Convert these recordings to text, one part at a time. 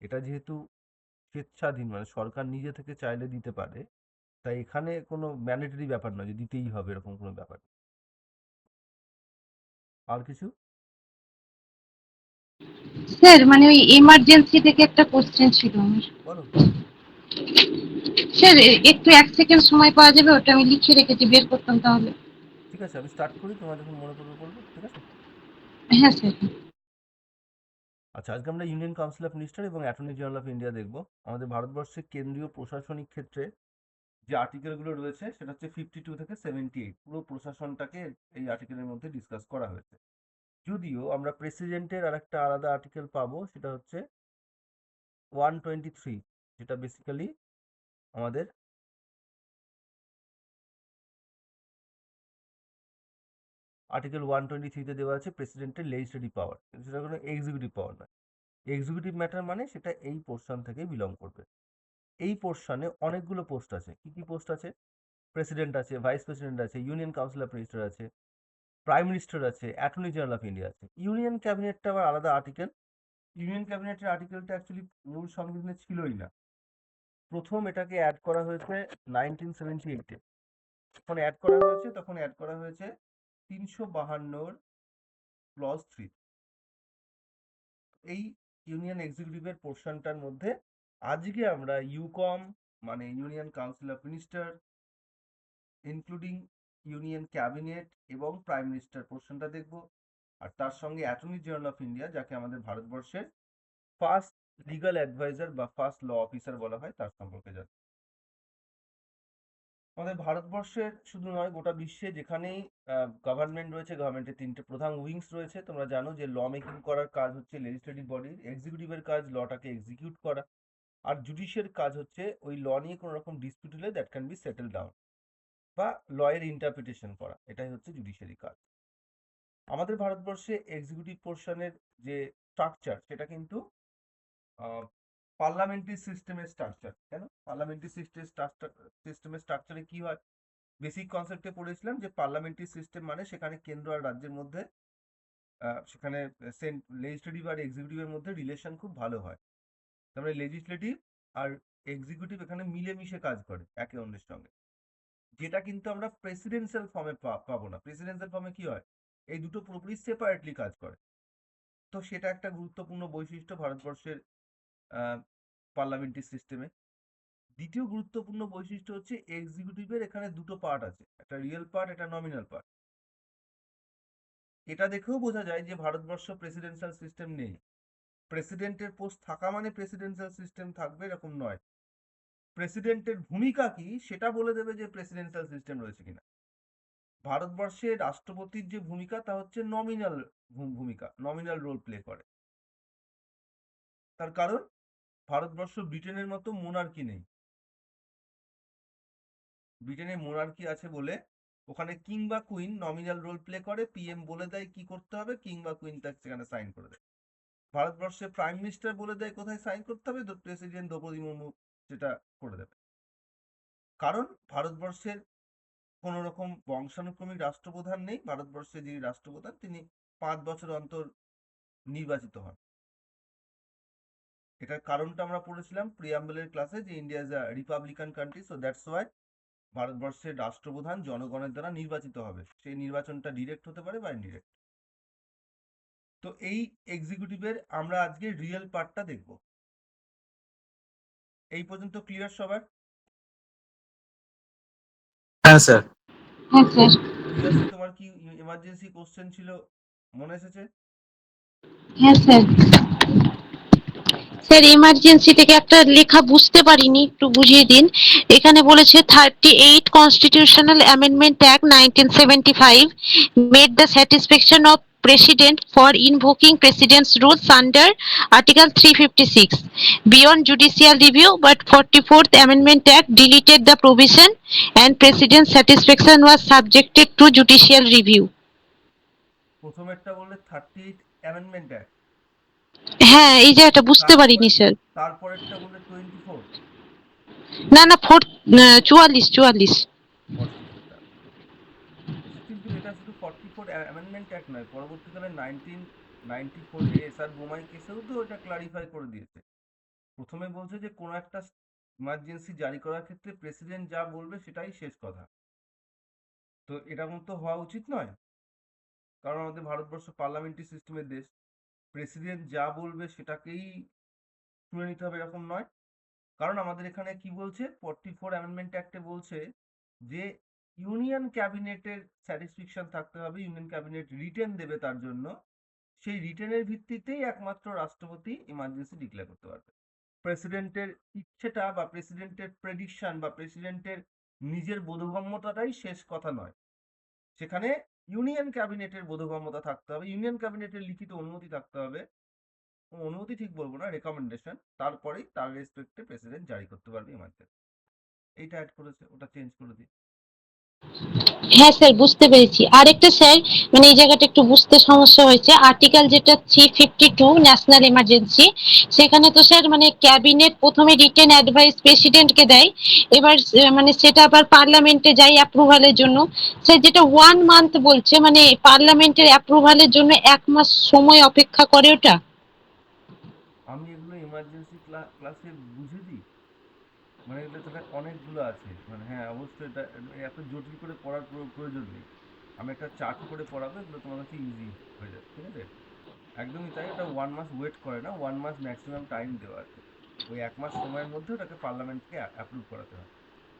এটা যেহেতু স্বেচ্ছাধীন, মানে সরকার নিজে থেকে চাইলে দিতে পারে, তাই এখানে কোনো ম্যান্ডেটরি ব্যাপার নয় যে দিতেই হবে, এরকম কোনো ব্যাপার নেই। আর কিছু? স্যার মানে ওই এমার্জেন্সি থেকে একটা কোশ্চেন ছিল আমার। বলো। স্যার একটু 1 সেকেন্ড সময় পাওয়া যাবে? ওটা আমি লিখে রেখেছি, বের করতাম তাহলে। ঠিক আছে, আমি স্টার্ট করি, তোমার যখন মনে পড়বে বলবে, ঠিক আছে? হ্যাঁ স্যার। আচ্ছা, আজকে আমরা ইউনিয়ন কাউন্সিল অফ মিনিস্টার এবং অ্যাটর্নি জেনারেল অফ ইন্ডিয়া দেখব। আমাদের ভারতবর্ষের কেন্দ্রীয় প্রশাসনিক ক্ষেত্রে যে আর্টিকেলগুলো রয়েছে সেটা হচ্ছে 52 থেকে 78, পুরো প্রশাসনটাকে এই আর্টিকেলের মধ্যে ডিসকাস করা হয়েছে। যদিও আমরা প্রেসিডেন্টের আর একটা আলাদা আর্টিকেল পাবো, সেটা হচ্ছে 123, যেটা বেসিক্যালি আমাদের আর্টিকেল 123-তে দেওয়া আছে প্রেসিডেন্টের লেজিসলেটিভ পাওয়ার, কিন্তু সেটা কোনো এক্সিকিউটিভ পাওয়ার নয়। এক্সিকিউটিভ ম্যাটার মানে সেটা এই পোর্শন থেকে বিলং করবে। এই পোর্শনে অনেকগুলো পোস্ট আছে। কি কি পোস্ট আছে? প্রেসিডেন্ট আছে, ভাইস প্রেসিডেন্ট আছে, ইউনিয়ন কাউন্সিল অফ মিনিস্টার আছে, প্রাইম মিনিস্টার আছে, অ্যাটর্নি জেনারেল অফ ইন্ডিয়া আছে। ইউনিয়ন ক্যাবিনেটটা আবার আলাদা আর্টিকেল। ইউনিয়ন ক্যাবিনেটের আর্টিকেলটা অ্যাকচুয়ালি মূল সংবিধানে ছিলই না। প্রথম এটাকে অ্যাড করা হয়েছে 1978-এ। যখন অ্যাড করা হয়েছে তখন অ্যাড করা হয়েছে 352 ক্লজ 3। এই ইউনিয়ন এক্সিকিউটিভের পোর্শনটার মধ্যে আজকে আমরা ইউকম, মানে union council of minister, including union cabinet এবং প্রাইম মিনিস্টার পোর্শনটা দেখব। আর তার সঙ্গে অ্যাটর্নি জেনারেল অফ ইন্ডিয়া, যাকে আমাদের ভারতবর্ষের ফার্স্ট লিগাল অ্যাডভাইজার বা ফার্স্ট ল অফিসার বলা হয়, তার সম্পর্কে জানব। আমাদের ভারতবর্ষের শুধু নয়, গোটা বিশ্বে যেখানেই গভর্নমেন্ট রয়েছে, গভর্নমেন্টের 3টে প্রধান উইংস রয়েছে। তোমরা জানো যে ল মেকিং করার কাজ হচ্ছে লেজিসলেটিভ বডির, এক্সিকিউটিভের কাজ লটাকে এক্সিকিউট করা, আর জুডিশিয়াল কাজ হচ্ছে ওই ল নিয়ে কোনো রকম ডিসপিউট হলে that can be settle down বা লয়ের ইন্টারপ্রিটেশন করা, এটাই হচ্ছে জুডিশিয়ারি কাজ। আমাদের ভারতবর্ষে এক্সিকিউটিভ পোর্শনের যে স্ট্রাকচার, সেটা কিন্তু পার্লামেন্টারি সিস্টেমের স্ট্রাকচার। কেন পার্লামেন্টারি সিস্টেমের স্ট্রাকচারে কি হয়? বেসিক কনসেপ্টে পড়েছিলাম যে পার্লামেন্টারি সিস্টেম মানে সেখানে কেন্দ্র আর রাজ্যের মধ্যে সেখানে লেজিসলেটিভ আর এক্সিকিউটিভের মধ্যে রিলেশন খুব ভালো হয়। তারপরে লেজিসলেটিভ আর এক্সিকিউটিভ এখানে মিলেমিশে কাজ করে একে অন্যের সঙ্গে, যেটা কিন্তু আমরা প্রেসিডেন্সিয়াল ফর্মে পাবো না। প্রেসিডেন্সিয়াল ফর্মে কি হয়? এই দুটো পুরোপুরি সেপারেটলি কাজ করে। তো সেটা একটা গুরুত্বপূর্ণ বৈশিষ্ট্য ভারতবর্ষের পার্লামেন্টারি সিস্টেমে। দ্বিতীয় গুরুত্বপূর্ণ বৈশিষ্ট্য হচ্ছে এক্সিকিউটিভের এখানে দুটো পার্ট আছে, একটা রিয়েল পার্ট, একটা নমিনাল পার্ট। এটা দেখেও বোঝা যায় যে ভারতবর্ষ প্রেসিডেন্সিয়াল সিস্টেম নেই। প্রেসিডেন্টের পোস্ট থাকা মানে প্রেসিডেন্সিয়াল সিস্টেম থাকবে এরকম নয়। প্রেসিডেন্টের ভূমিকা কি সেটা বলে দেবে যে প্রেসিডেন্সিয়াল সিস্টেম রয়েছে কিনা। ভারতবর্ষে রাষ্ট্রপতির যে ভূমিকা তা হচ্ছে নমিনাল ভূমিকা, নমিনাল রোল প্লে করে। তার কারণ ভারতবর্ষ ব্রিটেনের মতো মোনার্কি নেই। ব্রিটেনে মোনার্কি আছে বলে ওখানে কিং বা কুইন নমিনাল রোল প্লে করে, পিএম বলে দেয় কি করতে হবে, কিং বা কুইন তার সেখানে সাইন করে দেয়। ভারতবর্ষে প্রাইম মিনিস্টার বলে দেয় কোথায় সাইন করতে হবে, তো প্রেসিডেন্ট দ্রৌপদী মুর্মু সেটা করে দেবে। কারণ ভারতবর্ষের কোন রকম বংশানুক্রমিক রাষ্ট্রপ্রধান নেই। ভারতবর্ষে যিনি রাষ্ট্রপ্রধান তিনি 5 বছর অন্তর নির্বাচিত হন। এটার কারণটা আমরা পড়েছিলাম প্রিয়াম্বলের ক্লাসে, যে India is a Republican country, so that's why ভারতবর্ষের রাষ্ট্রপ্রধান জনগণের দ্বারা নির্বাচিত হবে। সেই নির্বাচনটা ডিরেক্ট হতে পারে বা ইনডিরেক্ট। তো এই এক্সিকিউটিভের আমরা আজকে রিয়েল পার্টটা দেখব। এই পর্যন্ত ক্লিয়ার সবার? হ্যাঁ স্যার। হ্যাঁ স্যার। প্রিয়াশ্রী, তোমার কি এমার্জেন্সি কোশ্চেন ছিল, মনে এসেছে? হ্যাঁ স্যার। স্যার এমার্জেন্সি থেকে একটা লেখা বুঝতে পারিনি, একটু বুঝিয়ে দিন। এখানে বলেছে 38 constitutional amendment act 1975 made the satisfaction of president for invoking president's rules under article 356 beyond judicial review, but 44th amendment act deleted the provision and president's satisfaction was subjected to judicial review. প্রথমেরটা বললে 38 amendment act, হ্যাঁ এই জায়গাটা বুঝতে তারপরে পারিনি sir. তারপরেরটা বললে 24, না না, 44 44। 44টা। কিন্তু এটা শুধু 44 অ্যামেন্ডমেন্ট অ্যাক্ট নয়, পরবর্তীকালে 1994-এ এসআর বোমাই কেসেও তো এটা ক্লারিফাই করে দিয়েছে প্রথমে বলছে যে কোনো একটা ইমার্জেন্সি জারি করার ক্ষেত্রে প্রেসিডেন্ট যা বলবে সেটাই শেষ কথা। তো এরকম তো হওয়া উচিত নয়, কারণ আমাদের ভারতবর্ষ পার্লামেন্টারি সিস্টেমের দেশ। প্রেসিডেন্ট যা বলবে সেটাকেই শুনে নিতে হবে এরকম নয়। কারণ আমাদের এখানে কি বলছে, 44 অ্যামেন্ডমেন্ট অ্যাক্টে বলছে যে ইউনিয়ন ক্যাবিনেটের স্যাটিসফ্যাকশন থাকতে হবে, ইউনিয়ন ক্যাবিনেট রিটেন দেবে তার জন্য, সেই রিটেনের ভিত্তিতেই একমাত্র রাষ্ট্রপতি ইমার্জেন্সি ডিক্লেয়ার করতে পারবে। প্রেসিডেন্টের ইচ্ছেটা বা প্রেসিডেন্টের প্রেডিকশন বা প্রেসিডেন্টের নিজের বোধগম্যতাটাই শেষ কথা নয়, সেখানে ইউনিয়ন ক্যাবিনেটের বোধগম্যতা থাকতে হবে, ইউনিয়ন ক্যাবিনেটের লিখিত অনুমতি থাকতে হবে, অনুমতি ঠিক বলবো না, রেকমেন্ডেশন, তারপরেই তার রেসপেক্টে প্রেসিডেন্ট জারি করতে পারবে ইমার্জেন্সি। এইটা অ্যাড করেছে, ওটা চেঞ্জ করে দিই। হ্যাঁ স্যার, বুঝতে পেরেছি। আরেকটা স্যার, মানে এই জায়গাটা একটু বুঝতে সমস্যা হয়েছে। আর্টিকেল যেটা 352 ন্যাশনাল এমার্জেন্সি, সেখানে তো স্যার মানে ক্যাবিনেট প্রথমে রিটেন অ্যাডভাইস প্রেসিডেন্টকে দেয়, এবার মানে সেটা আবার পার্লামেন্টে যায় অ্যাপ্রুভালের জন্য। স্যার যেটা 1 মান্থ বলছে, মানে পার্লামেন্টের অ্যাপ্রুভালের জন্য 1 মাস সময় অপেক্ষা করে ওটা? আমি এগুলো ইমার্জেন্সি ক্লাসে বুঝে দিই, মানে এগুলো তাহলে অনেকগুলো আছে, মানে হ্যাঁ অবশ্যই এটা এত জটিল করে পড়ার প্রয়োজন নেই। আমি একটা চার্ট করে পড়াবো, এগুলো তোমার কাছে ইজি হয়ে যাবে, ঠিক আছে? একদমই তাই, এটা 1 মাস ওয়েট করে না, 1 মাস ম্যাক্সিমাম টাইম দেওয়া আছে। ওই 1 মাস সময়ের মধ্যে ওটাকে পার্লামেন্টকে অ্যাপ্রুভ করাতে হয়।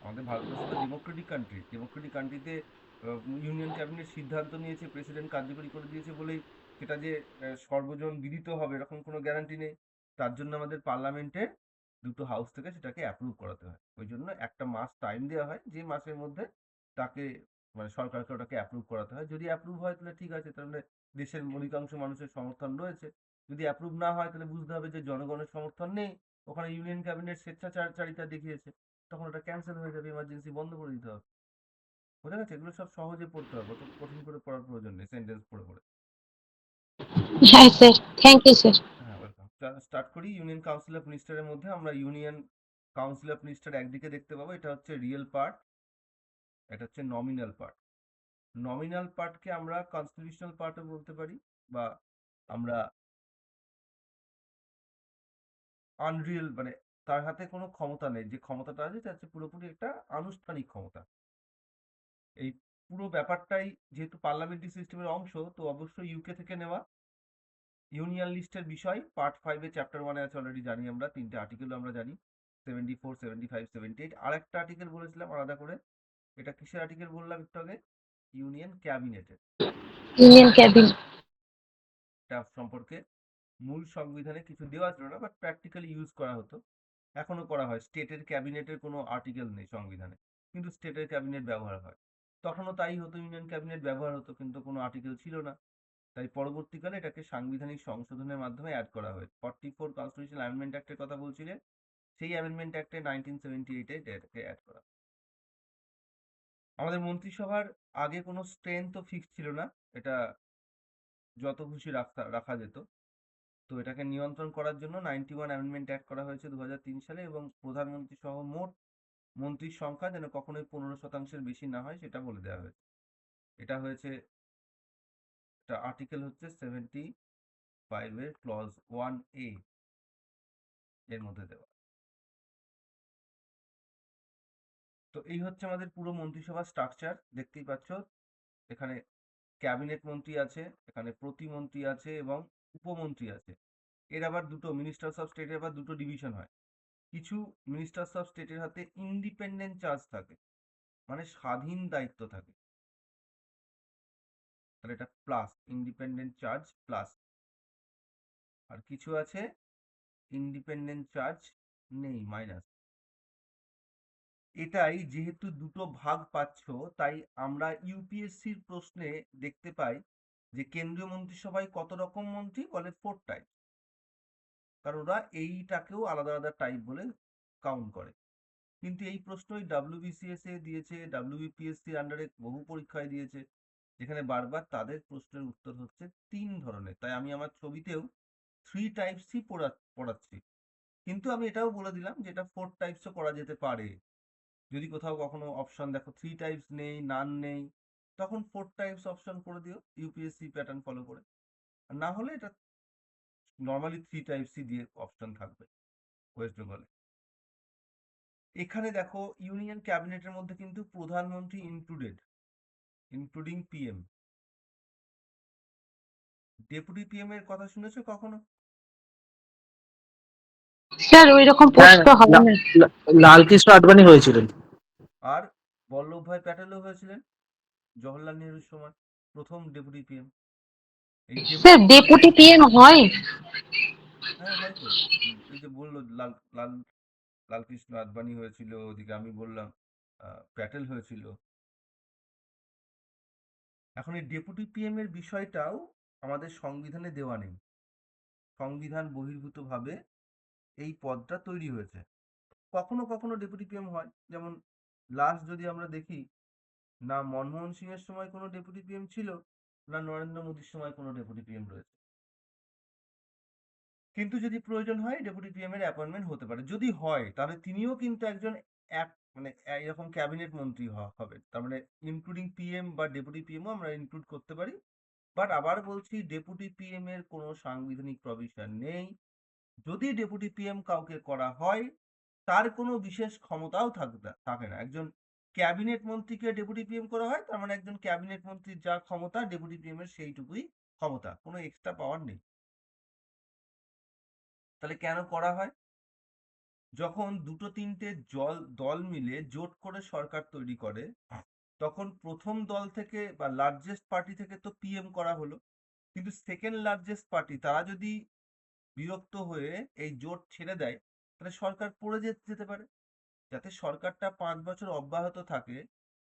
আমাদের ভারতবর্ষ তো ডেমোক্রেটিক কান্ট্রি, ডেমোক্রেটিক কান্ট্রিতে ইউনিয়ন ক্যাবিনেট সিদ্ধান্ত নিয়েছে, প্রেসিডেন্ট কার্যকরী করে দিয়েছে বলেই সেটা যে সর্বজন বিদিত হবে এরকম কোনো গ্যারান্টি নেই। তার জন্য আমাদের পার্লামেন্টের দুটো হাউস থেকে সেটাকে অ্যাপ্রুভ করাতে হয়, ওই জন্য একটা মাস টাইম দেওয়া হয়, যে মাসের মধ্যে তাকে মানে সরকারকে ওটাকে অ্যাপ্রুভ করাতে হয়। যদি অ্যাপ্রুভ হয় তাহলে ঠিক আছে, তাহলে দেশের অধিকাংশ মানুষের সমর্থন রয়েছে। যদি অ্যাপ্রুভ না হয় তাহলে বুঝতে হবে যে জনগণের সমর্থন নেই, ওখানে ইউনিয়ন ক্যাবিনেট স্বেচ্ছাচারিতা দেখিয়েছে, তখন ওটা ক্যান্সেল হয়ে যাবে, ইমার্জেন্সি বন্ধ করে দিতে হবে। বোঝা গেছে? এগুলো সব সহজে পড়তে হবে, অত কঠিন করে পড়ার প্রয়োজন নেই সেন্টেন্স পড়ে পড়ে। হ্যাঁ স্যার, থ্যাংক ইউ স্যার। হ্যাঁ, ওয়েলকাম। স্টার্ট করি। ইউনিয়ন কাউন্সিল অফ মিনিস্টারের মধ্যে আমরা ইউনিয়ন কাউন্সিল অফ মিনিস্টার একদিকে দেখতে পাবো, এটা হচ্ছে রিয়েল পার্ট, এটা হচ্ছে নমিনাল পার্ট। নমিনাল পার্টকে আমরা কনস্টিটিউশনাল পার্টও বলতে পারি, বা আমরা আনরিয়েল, মানে তার হাতে কোনো ক্ষমতা নেই, যে ক্ষমতাটা আছে সেটা হচ্ছে পুরোপুরি একটা আনুষ্ঠানিক ক্ষমতা। এই পুরো ব্যাপারটাই যেহেতু পার্লামেন্টারি সিস্টেমের অংশ, তো অবশ্যই ইউকে থেকে নেওয়া। ইউনিয়ন লিস্টের বিষয় পার্ট 5 চ্যাপ্টার 1 আছে, অলরেডি জানি আমরা, 3টে আর্টিকেল আমরা জানি, 74, 75, 78। আর একটা আর্টিকেল বলেছিলাম আলাদা করে, এটা কিসের আর্টিকেল বললাম একটু আগে? ইউনিয়ন ক্যাবিনেটের। Union cabinet. এটা সম্পর্কে মূল সংবিধানে কিছু দেওয়া ছিল না, বাট প্র্যাকটিক্যালি ইউজ করা হতো, এখনো করা হয়। স্টেটের ক্যাবিনেটের কোনো আর্টিকেল নেই সংবিধানে, কিন্তু স্টেটের ক্যাবিনেট ব্যবহার হয়। তখনও তাই হতো, ইউনিয়ন ক্যাবিনেট ব্যবহার হতো, কিন্তু কোনো আর্টিকেল ছিল না। তাই পরবর্তীকালে এটাকে সাংবিধানিক সংশোধনের মাধ্যমে অ্যাড করা হয়েছে। 44 কনস্টিটিউশনাল অ্যামেন্ডমেন্ট অ্যাক্টের কথা বলছিলে, সেই অ্যামেন্ডমেন্ট অ্যাক্টে 1978 এটাকে অ্যাড করা। আমাদের মন্ত্রিসভার আগে কোনো স্ট্রেংথ তো ফিক্স ছিল না, এটা যত খুশি রাখা যেত। তো এটাকে নিয়ন্ত্রণ করার জন্য 91 অ্যামেন্ডমেন্ট অ্যাক্ট করা হয়েছে 2003 সালে, এবং প্রধানমন্ত্রী সহ মোট মন্ত্রীর সংখ্যা যেন কখনোই 15%-এর বেশি না হয় সেটা বলে দেওয়া হয়েছে। এটা হয়েছে, এটা আর্টিকেল হচ্ছে 75 এর ক্লজ 1A এর মধ্যে দেওয়া। তো এই হচ্ছে আমাদের পুরো মন্ত্রিসভার স্ট্রাকচার, দেখতেই পাচ্ছ। এখানে ক্যাবিনেট মন্ত্রী আছে, এখানে প্রতিমন্ত্রী আছে, এবং উপমন্ত্রী আছে। এর আবার দুটো মিনিস্টার্স অফ স্টেটের আবার দুটো ডিভিশন হয়। কিছু মিনিস্টার্স অফ স্টেটের হাতে ইন্ডিপেন্ডেন্ট চার্জ থাকে, মানে স্বাধীন দায়িত্ব থাকে, তাহলে এটা প্লাস, ইন্ডিপেন্ডেন্ট চার্জ প্লাস। আর কিছু আছে ইন্ডিপেন্ডেন্ট চার্জ নেই, মাইনাস। এটাই যেহেতু দুটো ভাগ পাচ্ছ, তাই আমরা ইউপিএসসির প্রশ্নে দেখতে পাই যে কেন্দ্রীয় মন্ত্রিসভায় কত রকম মন্ত্রী, বলে 4 টাইপ। কারণ ওরা এইটাকেও আলাদা আলাদা টাইপ বলে কাউন্ট করে। কিন্তু এই প্রশ্নই ডাব্লিউবিসিএস এ দিয়েছে, ডাব্লিউবিপিএসসির আন্ডারে বহু পরীক্ষায় দিয়েছে, যেখানে বারবার তাদের প্রশ্নের উত্তর হচ্ছে 3 ধরনের। তাই আমি আমার ছবিতেও 3 টাইপসই পড়াচ্ছি। কিন্তু আমি এটাও বলে দিলাম যে এটা 4 টাইপসও করা যেতে পারে। যদি কোথাও কখনো অপশন দেখো 3 টাইপস নেই, নান নেই, তখন 4 টাইপস অপশন করে দিও ইউপিএসসি প্যাটার্ন ফলো করে। আর না হলে এটা নর্মালি 3 টাইপসই দিয়ে অপশন থাকবে। ওয়েস্ট বেঙ্গলে। এখানে দেখো ইউনিয়ন ক্যাবিনেটের মধ্যে কিন্তু প্রধানমন্ত্রী included, including PM. Deputy PM এর কথা শুনেছো কখনো? স্যার ওই রকম হ্যাঁ, পোস্ট তো হয় না। লালকৃষ্ণ আডবাণী হয়েছিলেন। আর বল্লভভাই প্যাটেলও হয়েছিলেন জওহরলাল নেহরুর সময় প্রথম ডেপুটি পিএম। এই স্যার ডেপুটি ডেপুটি পিএম হয়? হ্যাঁ হয়তো। এই যে বললো লালকৃষ্ণ আডবাণী হয়েছিল, ওদিকে আমি বললাম প্যাটেল হয়েছিল। এখন এই ডেপুটি পিএম এর বিষয়টাও আমাদের সংবিধানে দেওয়া নেই, সংবিধান বহির্ভূতভাবে এই পদটা তৈরি হয়েছে। কখনো কখনো ডেপুটি পিএম হয়, যেমন লাস্ট যদি আমরা দেখি, না মনমোহন সিং এর সময় কোনো ডেপুটি পিএম ছিল, না নরেন্দ্র মোদীর সময় কোনো ডেপুটি পিএম রয়েছে। কিন্তু যদি প্রয়োজন হয় ডেপুটি পিএম এর অ্যাপয়েন্টমেন্ট হতে পারে। যদি হয় তাহলে তিনিও কিন্তু একজন এক মানে এরকম ক্যাবিনেট মন্ত্রী হবে, তার মানে ইনক্লুডিং পিএম বা ডেপুটি পিএমও আমরা ইনক্লুড করতে পারি। বাট আবার বলছি, ডেপুটি পিএম এর কোনো সাংবিধানিক প্রভিশন নেই। যদি ডেপুটি পিএম কাউকে করা হয়, তার কোনো বিশেষ ক্ষমতাও থাকে না। একজন ক্যাবিনেট মন্ত্রীকে ডেপুটি পিএম করা হয়, তার মানে একজন ক্যাবিনেট মন্ত্রীর যা ক্ষমতা ডেপুটি পিএম এর সেইটুকুই ক্ষমতা, কোনো এক্সট্রা পাওয়ার নেই। তাহলে কেন করা হয়? যখন দুটো তিনটে দল মিলে জোট করে সরকার তৈরি করে, তখন প্রথম দল থেকে বা লার্জেস্ট পার্টি থেকে তো পিএম করা হলো, কিন্তু সেকেন্ড লার্জেস্ট পার্টি তারা যদি বিরক্ত হয়ে এই জোট ছেড়ে দেয়, তাহলে সরকার পড়ে যেতে পারে। যাতে সরকারটা 5 বছর অব্যাহত থাকে,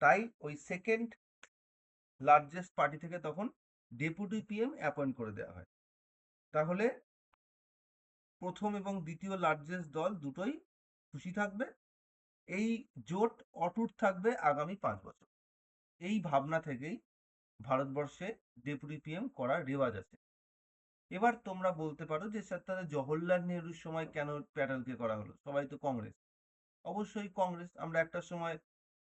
তাই ওই সেকেন্ড লার্জেস্ট পার্টি থেকে তখন ডেপুটি পিএম অ্যাপয়েন্ট করে দেওয়া হয়। তাহলে প্রথম এবং দ্বিতীয় লার্জেস্ট দল দুটোই খুশি থাকবে, এই জোট অটুট থাকবে আগামী 5 বছর। এই ভাবনা থেকেই ভারতবর্ষে ডেপুটি পিএম করার রেওয়াজ আছে। এবার তোমরা বলতে পারো যে স্যার তাহলে জওহরলাল নেহরুর সময় কেন প্যাটেলকে করা হলো? সবাই তো কংগ্রেস। অবশ্যই কংগ্রেস। আমরা একটা সময়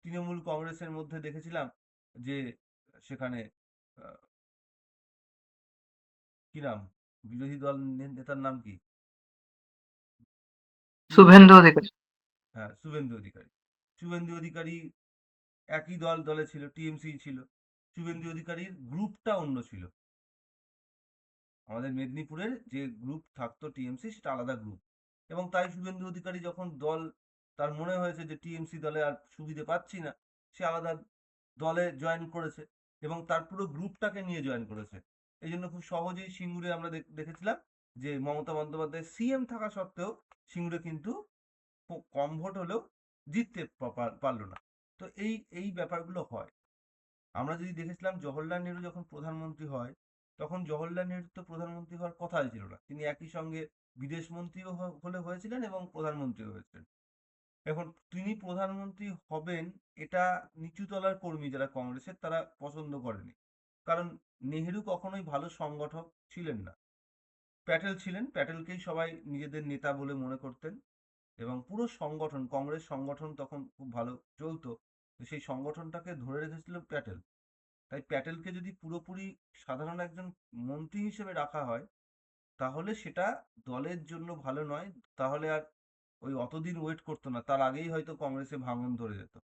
তৃণমূল কংগ্রেসের মধ্যে দেখেছিলাম যে সেখানে কি নাম, বিরোধী দল নেতার নাম কি? শুভেন্দু অধিকারী। হ্যাঁ, শুভেন্দু অধিকারী। শুভেন্দু অধিকারী একই দলে ছিল, টিএমসি ছিল। শুভেন্দু অধিকারীর গ্রুপটা অন্য ছিল। আমাদের মেদিনীপুরের যে গ্রুপ থাকতো টিএমসি, সেটা আলাদা গ্রুপ। এবং তাই শুভেন্দু অধিকারী যখন তার মনে হয়েছে যে টিএমসি দলে আর সুবিধে পাচ্ছি না, সে আলাদা দলে জয়েন করেছে এবং তার পুরো গ্রুপটাকে নিয়ে জয়েন করেছে। এই জন্য খুব সহজেই সিঙ্গুরে আমরা দেখেছিলাম যে মমতা বন্দ্যোপাধ্যায় সিএম থাকা সত্ত্বেও সিঙ্গুরে কিন্তু কম ভোট হলেও জিততে পারলো না। তো এই ব্যাপারগুলো হয়। আমরা যদি দেখেছিলাম জওহরলাল নেহরু যখন প্রধানমন্ত্রী হয়, তখন জওহরলাল নেহরু তো প্রধানমন্ত্রী হওয়ার কথাই ছিল না। তিনি একই সঙ্গে বিদেশ মন্ত্রীও হয়েছিলেন এবং প্রধানমন্ত্রীও হয়েছিলেন। এখন তিনি প্রধানমন্ত্রী হবেন, এটা নিচু তলার কর্মী যারা কংগ্রেসের, তারা পছন্দ করেনি। কারণ নেহেরু কখনোই ভালো সংগঠক ছিলেন না। প্যাটেল ছিলেন, প্যাটেলকেই সবাই নিজেদের নেতা বলে মনে করতেন এবং পুরো সংগঠন, কংগ্রেস সংগঠন তখন খুব ভালো চলতো। সেই সংগঠনটাকে ধরে রেখেছিল প্যাটেল। তাই প্যাটেলকে যদি পুরোপুরি সাধারণ একজন মন্ত্রী হিসেবে রাখা হয়, তাহলে সেটা দলের জন্য ভালো নয়। তাহলে আর ওই অতদিন ওয়েট করতো না, তার আগেই হয়তো কংগ্রেসে ভাঙন ধরে যেত।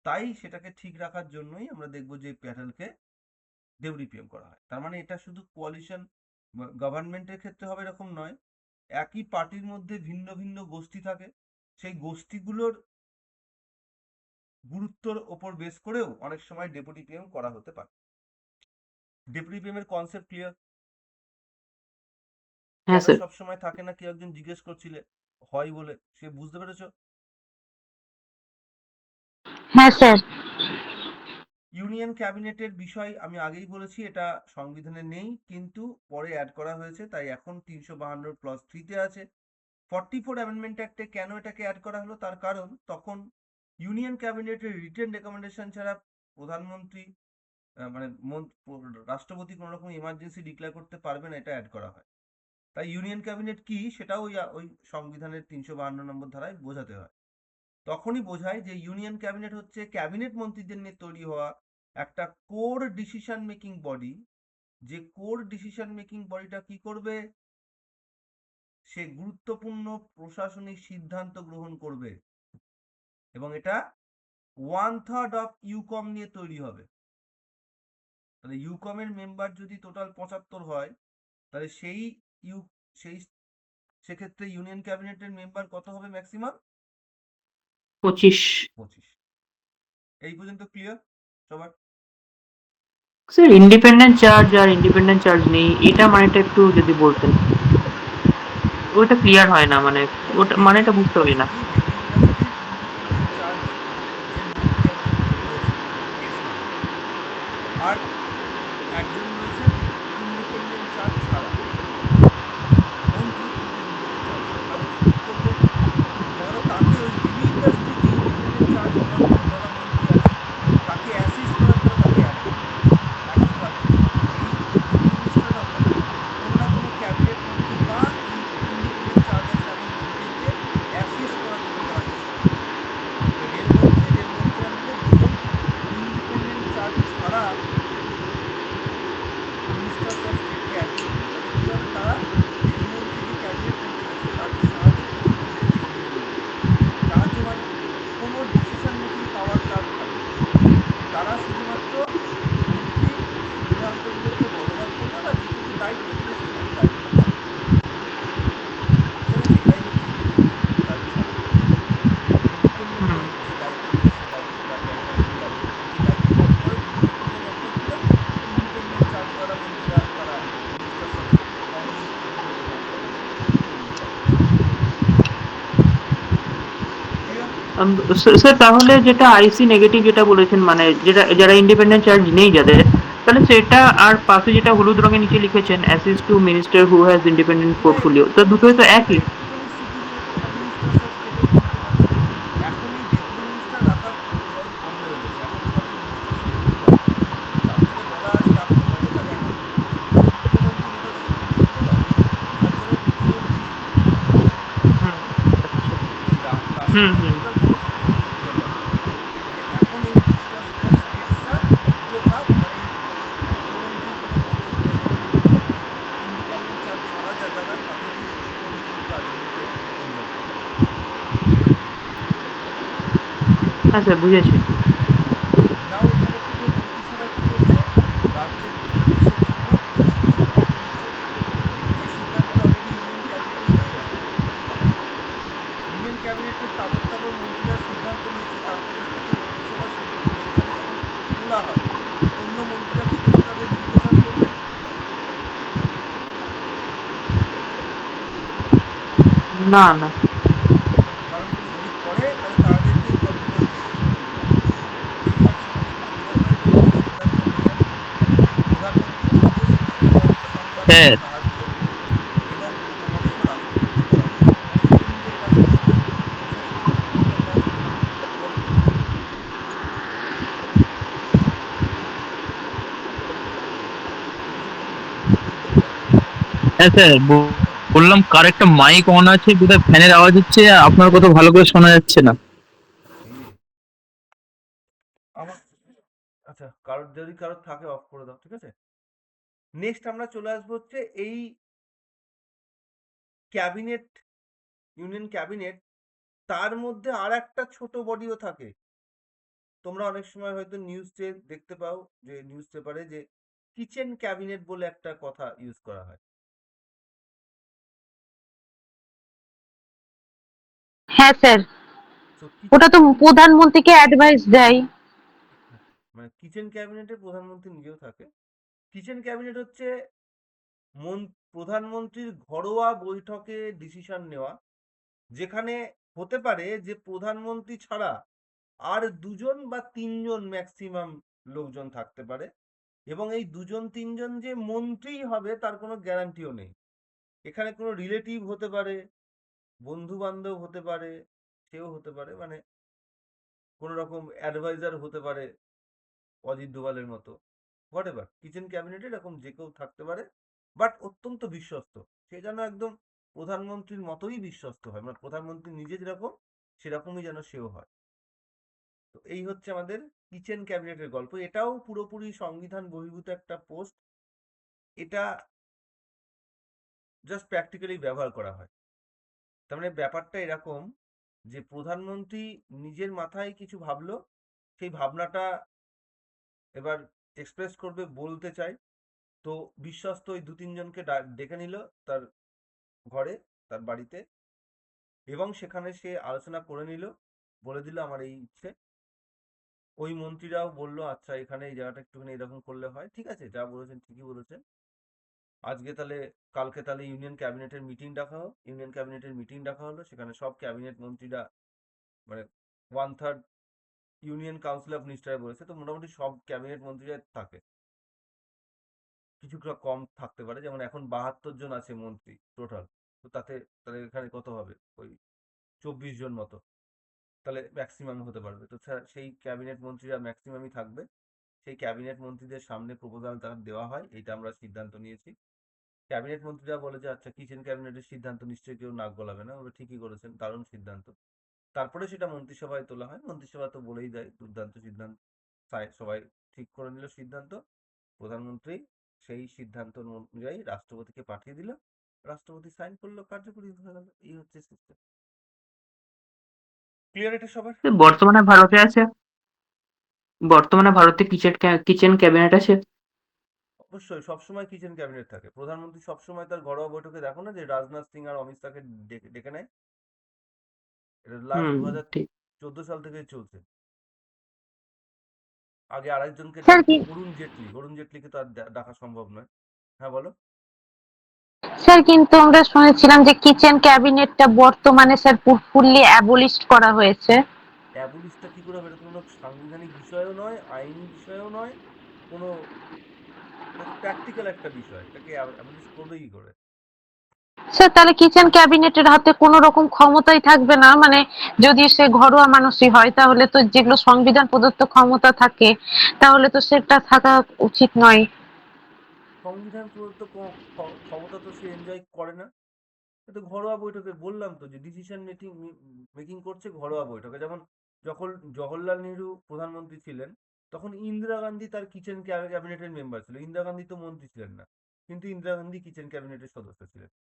তাই সেটাকে ঠিক রাখার জন্যই আমরা দেখবো যে প্যাটেলকে ডেপুটি পিএম করা হয়। তার মানে এটা শুধু কোয়ালিশন গভর্নমেন্টের ক্ষেত্রে হবে এরকম নয়। একই পার্টির মধ্যে ভিন্ন ভিন্ন গোষ্ঠী থাকে, সেই গোষ্ঠীগুলোর গুরুত্বর ওপর বেস করেও অনেক সময় ডেপুটি পিএম করা হতে পারে। ডেপুটি পিএম এর কনসেপ্ট ক্লিয়ার? হ্যাঁ কেন স্যার। সবসময় থাকে না, কেউ একজন জিজ্ঞেস করছিলে, হয় বলে, সে বুঝতে পেরেছো? হ্যাঁ স্যার। ইউনিয়ন ক্যাবিনেটের বিষয় আমি আগেই বলেছি, এটা সংবিধানে নেই, কিন্তু পরে অ্যাড করা হয়েছে, তাই এখন 352(3)তে আছে। 44 অ্যামেন্ডমেন্ট অ্যাক্টে কেন এটাকে অ্যাড করা হলো? তার কারণ তখন ইউনিয়ন ক্যাবিনেটের রিটেন রেকমেন্ডেশন ছাড়া প্রধানমন্ত্রী মানে রাষ্ট্রপতি কোনো রকম ইমার্জেন্সি ডিক্লেয়ার করতে পারবে না, এটা অ্যাড করা হয়। তাই ইউনিয়ন ক্যাবিনেট কি সেটাও ওই সংবিধানের 352 নম্বর ধারায় বোঝাতে হয়। তখনই বোঝায় যে ইউনিয়ন ক্যাবিনেট হচ্ছে ক্যাবিনেট মন্ত্রীদের নিয়ে তৈরি হওয়া একটা কোর ডিসিশন মেকিং বডি। যে কোর ডিসিশন মেকিং বডিটা কি করবে? সে গুরুত্বপূর্ণ প্রশাসনিক সিদ্ধান্ত গ্রহণ করবে এবং এটা 1/3 অফ ইউকম নিয়ে তৈরি হবে। তাহলে ইউকমের মেম্বার যদি টোটাল 75 হয়, তাহলে সেই সেক্ষেত্রে ইউনিয়ন ক্যাবিনেটের মেম্বার কত হবে ম্যাক্সিমাম? 25। 25। এই পর্যন্ত ক্লিয়ার সবার? স্যার ইন্ডিপেন্ডেন্ট চার্জ আর ইন্ডিপেন্ডেন্ট চার্জ নেই, এটা মানেটা একটু যদি বলতেন। ওটা ক্লিয়ার হয় না, মানে ওটা মানেটা বুঝতে পারি না। হেভি ইন্ডাস্ট্রির ইন্ডিপেন্ডেন্ট চার্জ যে মন্ত্রী একজন রয়েছেন এক্স মেম্বার, আর একজন রয়েছেন ইন্ডিপেন্ডেন্ট চার্জ ছাড়া মন্ত্রী, কিন্তু ইন্ডিপেন্ডেন্ট চার্জ ছাড়া। তাহলে কি করবে? ধরো তাকে ওই হেভি ইন্ডাস্ট্রির যে ইন্ডিপেন্ডেন্ট চার্জ ধরা মন্ত্রী আছে, তাকে অ্যাসিস্ট করার জন্য তাকে অ্যাড করবে। একইভাবে এই হেভি মিনিস্টাররাও তাই কোনো না কোনো ক্যাবিনেট মন্ত্রী বা এই ইন্ডিপেন্ডেন্ট চার্জ আছে এমন মন্ত্রীকে অ্যাসিস্ট করার জন্য তারা ইউজ করবে। তো রেলমন্ত্রীরা মিলে দুজন ইন্ডিপেন্ডেন্ট চার্জ ছাড়া মিনিস্টার্স অফ স্টেটকে অ্যাড করবে। তাহলে কি হবে? তারা রেলমন্ত্রী যে ক্যাবিনেট মন্ত্রী আছে তাকে সাহায্য করবে কোন জিনিস এগিয়ে নিয়ে যেতে। সাহায্য মানে কোনো ডিসিশন মেকিং পাওয়ার তার থাকবে না। তারা শুধুমাত্র মন্ত্রীর সিদ্ধান্তগুলোকে বলবৎ করবে বা যেটুকু দায়িত্ব দিলে সেইটুকু দায়িত্ব পালন করবে। বুঝে গেছে? এটাই হচ্ছে ইন্ডিপেন্ডেন্ট চার্জ ছাড়া। ইন্ডিপেন্ডেন্টের যে দায়িত্ব দিয়েছে সে দায়িত্ব বা ক্যাবিনেট মন্ত্রী দায়িত্ব পালন করে, গুরুত্বপূর্ণ বক্তব্যগুলো ইন্ডিপেন্ডেন্ট চার্জ দ্বারা মন্ত্রীরা তারা মিনিস্টার্স অফ স্টেট কংগ্রেসের প্রতিনিধি মমতা বন্দ্যোপাধ্যায় তিনি করেন। ক্লিয়ার? স্যার তাহলে যেটা আইসি নেগেটিভ যেটা বলেছেন, মানে যেটা যারা ইন্ডিপেন্ডেন্ট চার্জ নেই যাদের, তাহলে সেটা আর পাশে যেটা হলুদ রঙের নিচে লিখেছেন assist to minister who has independent এটা পোর্টফোলিও, তো দুটোই তো একই। একটুখানি সুপিরিয়র মিনিস্টার্স অফ স্টেটের কনটেন্ট আছে। এখনই ডেপুটি মিনিস্টার রাখার চল বন্ধ হয়ে গেছে, এখন সবই মিনিস্টার্স অফ স্টেটই রাখে। তার থেকে বলা আছে রাখতে পারে, বাট এখন পুরো মুখ্যমন্ত্রী বোধহয় সুপ্রিম তো নয়, যার জন্য প্রতিমন্ত্রী এই হুম রাষ্ট্রপতি হুম টোটাল কত? 15জন মেম্বার থাকে। মানে এখন এই মিনিস্টার্স অফ স্টেটসরা বেশিরভাগ মানে এই মুখ্যমন্ত্রীর কোনো প্রধানমন্ত্রীর কোনো ইন্ডিপেন্ডেন্ট চার্জ ছাড়া যারা নয় তাদেরই মুখ্যমন্ত্রীর কাজগুলোকে হ্যান্ডেল করে। হ্যাঁ স্যার বুঝেছি। নাও এখানে থেকে মন্ত্রিসভা কি করছে? রাজ্যের উন্নয়নের জন্য কিছু সিদ্ধান্ত নিচ্ছে, যে সিদ্ধান্তটা অলরেডি ইউনিয়ন ক্যাবিনেটে হয়ে গেছে। ইউনিয়ন ক্যাবিনেটের তাবড় তাবড় মন্ত্রীরা সিদ্ধান্ত নিয়েছে, তারপরে সেটাকে মন্ত্রিসভা সেখানে যখন তোলা হয়, অন্য মন্ত্রীরা কি করে তাদের বিবেচনা করবে? না না। কারণ যদি করে তাহলে তাদেরকেই কন্ট্রোভার্সি সৃষ্টি করতে হবে। এই সবসময় যেগুলো বেরোতে হয় যে কোনো সিদ্ধান্ত নিয়ে প্রধানমন্ত্রী নিজে সেই সংক্রান্ত স্যার সাহায্য এবং পরামর্শ রাষ্ট্রপতিকে দেওয়া উচিত। মানে এই তিনটে কাজ করতে প্রশাসনিক তিনটা কাজ করতে বলো। কেউ কিছু বলবে? তিনটে কাজ। হ্যাঁ স্যার, বললাম কার একটা মাইক অন আছে, বোধহয় ফ্যানের আওয়াজ হচ্ছে, আপনার কথা ভালো করে শোনা যাচ্ছে না। এই রে, আমার আচ্ছা, কারোর থাকে অফ করে দাও, ঠিক আছে? নেক্সট আমরা চলে আসবো হচ্ছে এই ক্যাবিনেট, ইউনিয়ন ক্যাবিনেট, তার মধ্যে আর একটা ছোট বডিও থাকে। তোমরা অনেক সময় হয়তো নিউজে দেখতে পাও যে নিউজ পেপারে যে কিচেন ক্যাবিনেট বলে একটা কথা ইউজ করা হয়। হ্যাঁ স্যার, সো ওটা কিচেন তো ক্যাবিনেট প্রধানমন্ত্রীকে অ্যাডভাইস দেয়। মানে কিচেন ক্যাবিনেটে প্রধানমন্ত্রী নিজেও থাকে। কিচেন ক্যাবিনেট হচ্ছে প্রধানমন্ত্রীর ঘরোয়া বৈঠকে ডিসিশন নেওয়া, যেখানে হতে পারে যে প্রধানমন্ত্রী ছাড়া আর 2জন বা 3জন ম্যাক্সিমাম লোকজন থাকতে পারে, এবং এই 2-3জন যে মন্ত্রী হবে তার কোনো গ্যারান্টিও নেই। এখানে কোনো রিলেটিভ হতে পারে, বন্ধু বান্ধব হতে পারে, সেও হতে পারে, মানে কোনো রকম অ্যাডভাইজার হতে পারে অজিত ডোভালের মতো, হোয়াট এভার। কিচেন ক্যাবিনেটে এরকম যে কেউ থাকতে পারে, বাট অত্যন্ত বিশ্বস্ত। সে যেন একদম প্রধানমন্ত্রীর মতোই বিশ্বস্ত হয়, মানে প্রধানমন্ত্রী নিজে যেরকম সেরকমই যেন সেও হয়। তো এই হচ্ছে আমাদের কিচেন ক্যাবিনেটের গল্প। এটাও পুরোপুরি সংবিধান বহির্ভূত একটা পোস্ট। এটা জাস্ট প্র্যাকটিক্যালি ব্যবহার করা হয়। তার মানে ব্যাপারটা এরকম যে প্রধানমন্ত্রী নিজের মাথায় কিছু ভাবলো, সেই ভাবনাটা এবার এক্সপ্রেস করবে, বলতে চাই। তো বিশ্বস্ত ওই 2-3 জনকে ডেকে নিল তার ঘরে, তার বাড়িতে, এবং সেখানে সে আলোচনা করে নিল, বলে দিল আমার এই ইচ্ছে। ওই মন্ত্রীরাও বলল আচ্ছা এখানে এই জায়গাটা একটুখানি এরকম করলে হয়, ঠিক আছে, যা বলেছেন ঠিকই বলেছেন। কালকে তাহলে ইউনিয়ন ক্যাবিনেটের মিটিং ডাকা হোক। ইউনিয়ন ক্যাবিনেটের মিটিং ডাকা হলো, সেখানে সব ক্যাবিনেট মন্ত্রীরা, মানে 1/3 ইউনিয়ন কাউন্সিল অফ মিনিস্টার বলেছে, তো মোটামুটি সব ক্যাবিনেট মন্ত্রীরা থাকে, কিছুটা কম থাকতে পারে, যেমন এখন 72 জন আছে মন্ত্রী টোটাল। তো তাহলে এখানে কত হবে, ওই 24 জন মতো, তাহলে ম্যাক্সিমাম হতে পারবে। তো সেই ক্যাবিনেট মন্ত্রীরা ম্যাক্সিমামই থাকবে। সেই ক্যাবিনেট মন্ত্রীদের সামনে প্রপোজাল তার দেওয়া হয়, এইটা আমরা সিদ্ধান্ত নিয়েছি। ক্যাবিনেট মন্ত্রীরা বলে যে আচ্ছা কিচেন ক্যাবিনেটের সিদ্ধান্ত নিশ্চয়ই কেউ নাক গলাবে না, ওরা ঠিকই করেছেন, দারুণ সিদ্ধান্ত। তারপরে সেটা মন্ত্রিসভায় তোলা হয়, মন্ত্রিসভা তো বলেই দেয় দুর্দান্ত সিদ্ধান্ত, সবাই ঠিক করে নিল সিদ্ধান্ত। প্রধানমন্ত্রী সেই সিদ্ধান্ত অনুযায়ী রাষ্ট্রপতিকে পাঠিয়ে দিল, রাষ্ট্রপতি সাইন করলো, কার্যকরী হয়ে গেল। এই হচ্ছে সিস্টেম। ক্লিয়ার এটা সবার? বর্তমানে ভারতে আছে, বর্তমানে ভারতে কিচেন ক্যাবিনেট আছে। অবশ্যই সবসময় কিচেন ক্যাবিনেট থাকে। প্রধানমন্ত্রী সবসময় তার ঘরোয়া বৈঠকে দেখো না যে রাজনাথ সিং আর অমিত শাহকে ডেকে নেয়। এটা লাস্ট হুম, 2014 ঠিক। সাল থেকেই চলছে। আগে আরেকজনকে স্যার ডাকতো, অরুণ জেটলিকে তো আর ডাকা সম্ভব নয়। হ্যাঁ বলো। স্যার কিন্তু আমরা শুনেছিলাম যে কিচেন ক্যাবিনেটটা বর্তমানে স্যার ফুললি অ্যাবলিশড করা হয়েছে। অ্যাবলিশটা কি করে হবে? এটা তো কোনো সাংবিধানিক বিষয়ও নয়, আইনি বিষয়ও নয়, কোনো, এটা তো প্র্যাকটিক্যাল একটা বিষয়, এটাকে অ্যাবলিশ করবে কি করে? স্যার তাহলে কিচেন ক্যাবিনেটের হাতে কোনো রকম ক্ষমতাই থাকবে না, মানে যদি সে ঘরোয়া মানুষই হয় তাহলে তো যেগুলো সংবিধান প্রদত্ত ক্ষমতা থাকে তাহলে তো সেটা থাকা উচিত নয়। সংবিধান প্রদত্ত ক্ষমতা তো সে এনজয় করে না। তো ঘরোয়া বৈঠকে বললাম তো যে ডিসিশন মেকিং করছে ঘরোয়া বৈঠকে। যেমন যখন জওহরলাল নেহরু প্রধানমন্ত্রী ছিলেন, তখন ইন্দিরা গান্ধী তার কিচেন ক্যাবিনেটের মেম্বার ছিল। ইন্দিরা গান্ধী তো মন্ত্রী ছিলেন না, কিন্তু ইন্দিরা গান্ধী কিচেন ক্যাবিনেটের সদস্য ছিলেন।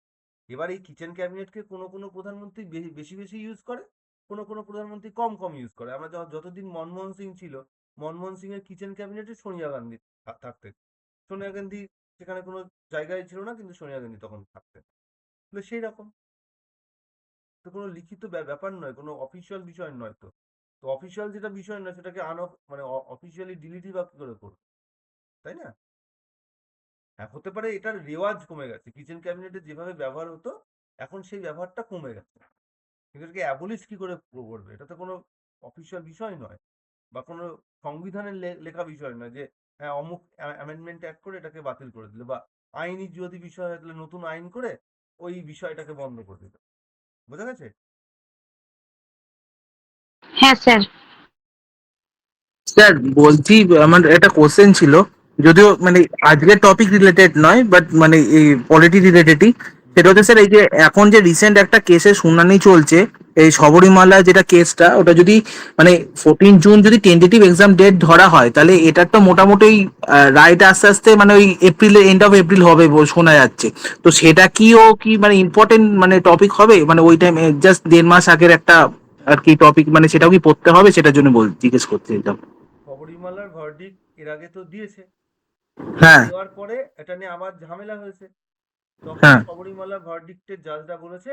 এবার এই কিচেন ক্যাবিনেটকে কোনো কোনো প্রধানমন্ত্রী বেশি বেশি ইউজ করে, কোনো কোনো প্রধানমন্ত্রী কম কম ইউজ করে। আমরা যতদিন মনমোহন সিং ছিল, মনমোহন সিং এর কিচেন ক্যাবিনেটে সোনিয়া গান্ধী থাকতেন। সোনিয়া গান্ধী সেখানে কোনো জায়গায় ছিল না, কিন্তু সোনিয়া গান্ধী তখন থাকতেন। তো সেই রকম, তো কোনো লিখিত ব্যাপার নয়, কোনো অফিসিয়াল বিষয় নয়। তো তো অফিসিয়াল যেটা বিষয় নয় সেটাকে মানে অফিসিয়ালি ডিলিটই বা কি করে করবে, তাই না? হ্যাঁ, হতে পারে এটার রেওয়াজ কমে গেছে, কিচেন ক্যাবিনেটে যেভাবে ব্যবহার হতো এখন সেই ব্যবহারটা কমে গেছে, কিন্তু এটাকে অ্যাবলিশ কি করে করবে? এটা তো কোনো অফিসিয়াল বিষয় নয়, বা কোনো সংবিধানের লেখা বিষয় নয় যে হ্যাঁ অমুক অ্যামেন্ডমেন্ট অ্যাক্ট করে এটাকে বাতিল করে দিল, বা আইনি যদি বিষয় হয় তাহলে নতুন আইন করে ওই বিষয়টাকে বন্ধ করে দিল। বোঝা গেছে? হ্যাঁ স্যার। স্যার বলছি, আমার একটা কোশ্চেন ছিল, যদিও মানে আজকের টপিক রিলেটেড নয়, বাট মানে এই পলিটি রিলেটেডই। সেটা হচ্ছে স্যার, এই যে এখন যে রিসেন্ট একটা কেসের শুনানি চলছে, এই শবরীমালা যেটা কেসটা, ওটা যদি মানে 14 জুন যদি টেন্টেটিভ এক্সাম ডেট ধরা হয়, তাহলে এটার তো মোটামুটি রাইট আস্তে আস্তে মানে ওই এপ্রিলের এন্ড অফ এপ্রিল হবে শোনা যাচ্ছে। তো সেটা কি মানে ইম্পর্টেন্ট মানে টপিক হবে, মানে ওই টাইম জাস্ট 1.5 মাস আগের একটা আর কি টপিক, মানে সেটাও কি পড়তে হবে, সেটার জন্য জিজ্ঞেস করতে চাইতাম। শবরীমালার ভার্ডিক্ট এর আগে তো দিয়েছে, এবার হ্যাঁ। দেওয়ার পরে এটা নিয়ে আবার ঝামেলা হয়েছে। তখন হ্যাঁ। শবরীমালা ভার্ডিক্টের জাজরা বলেছে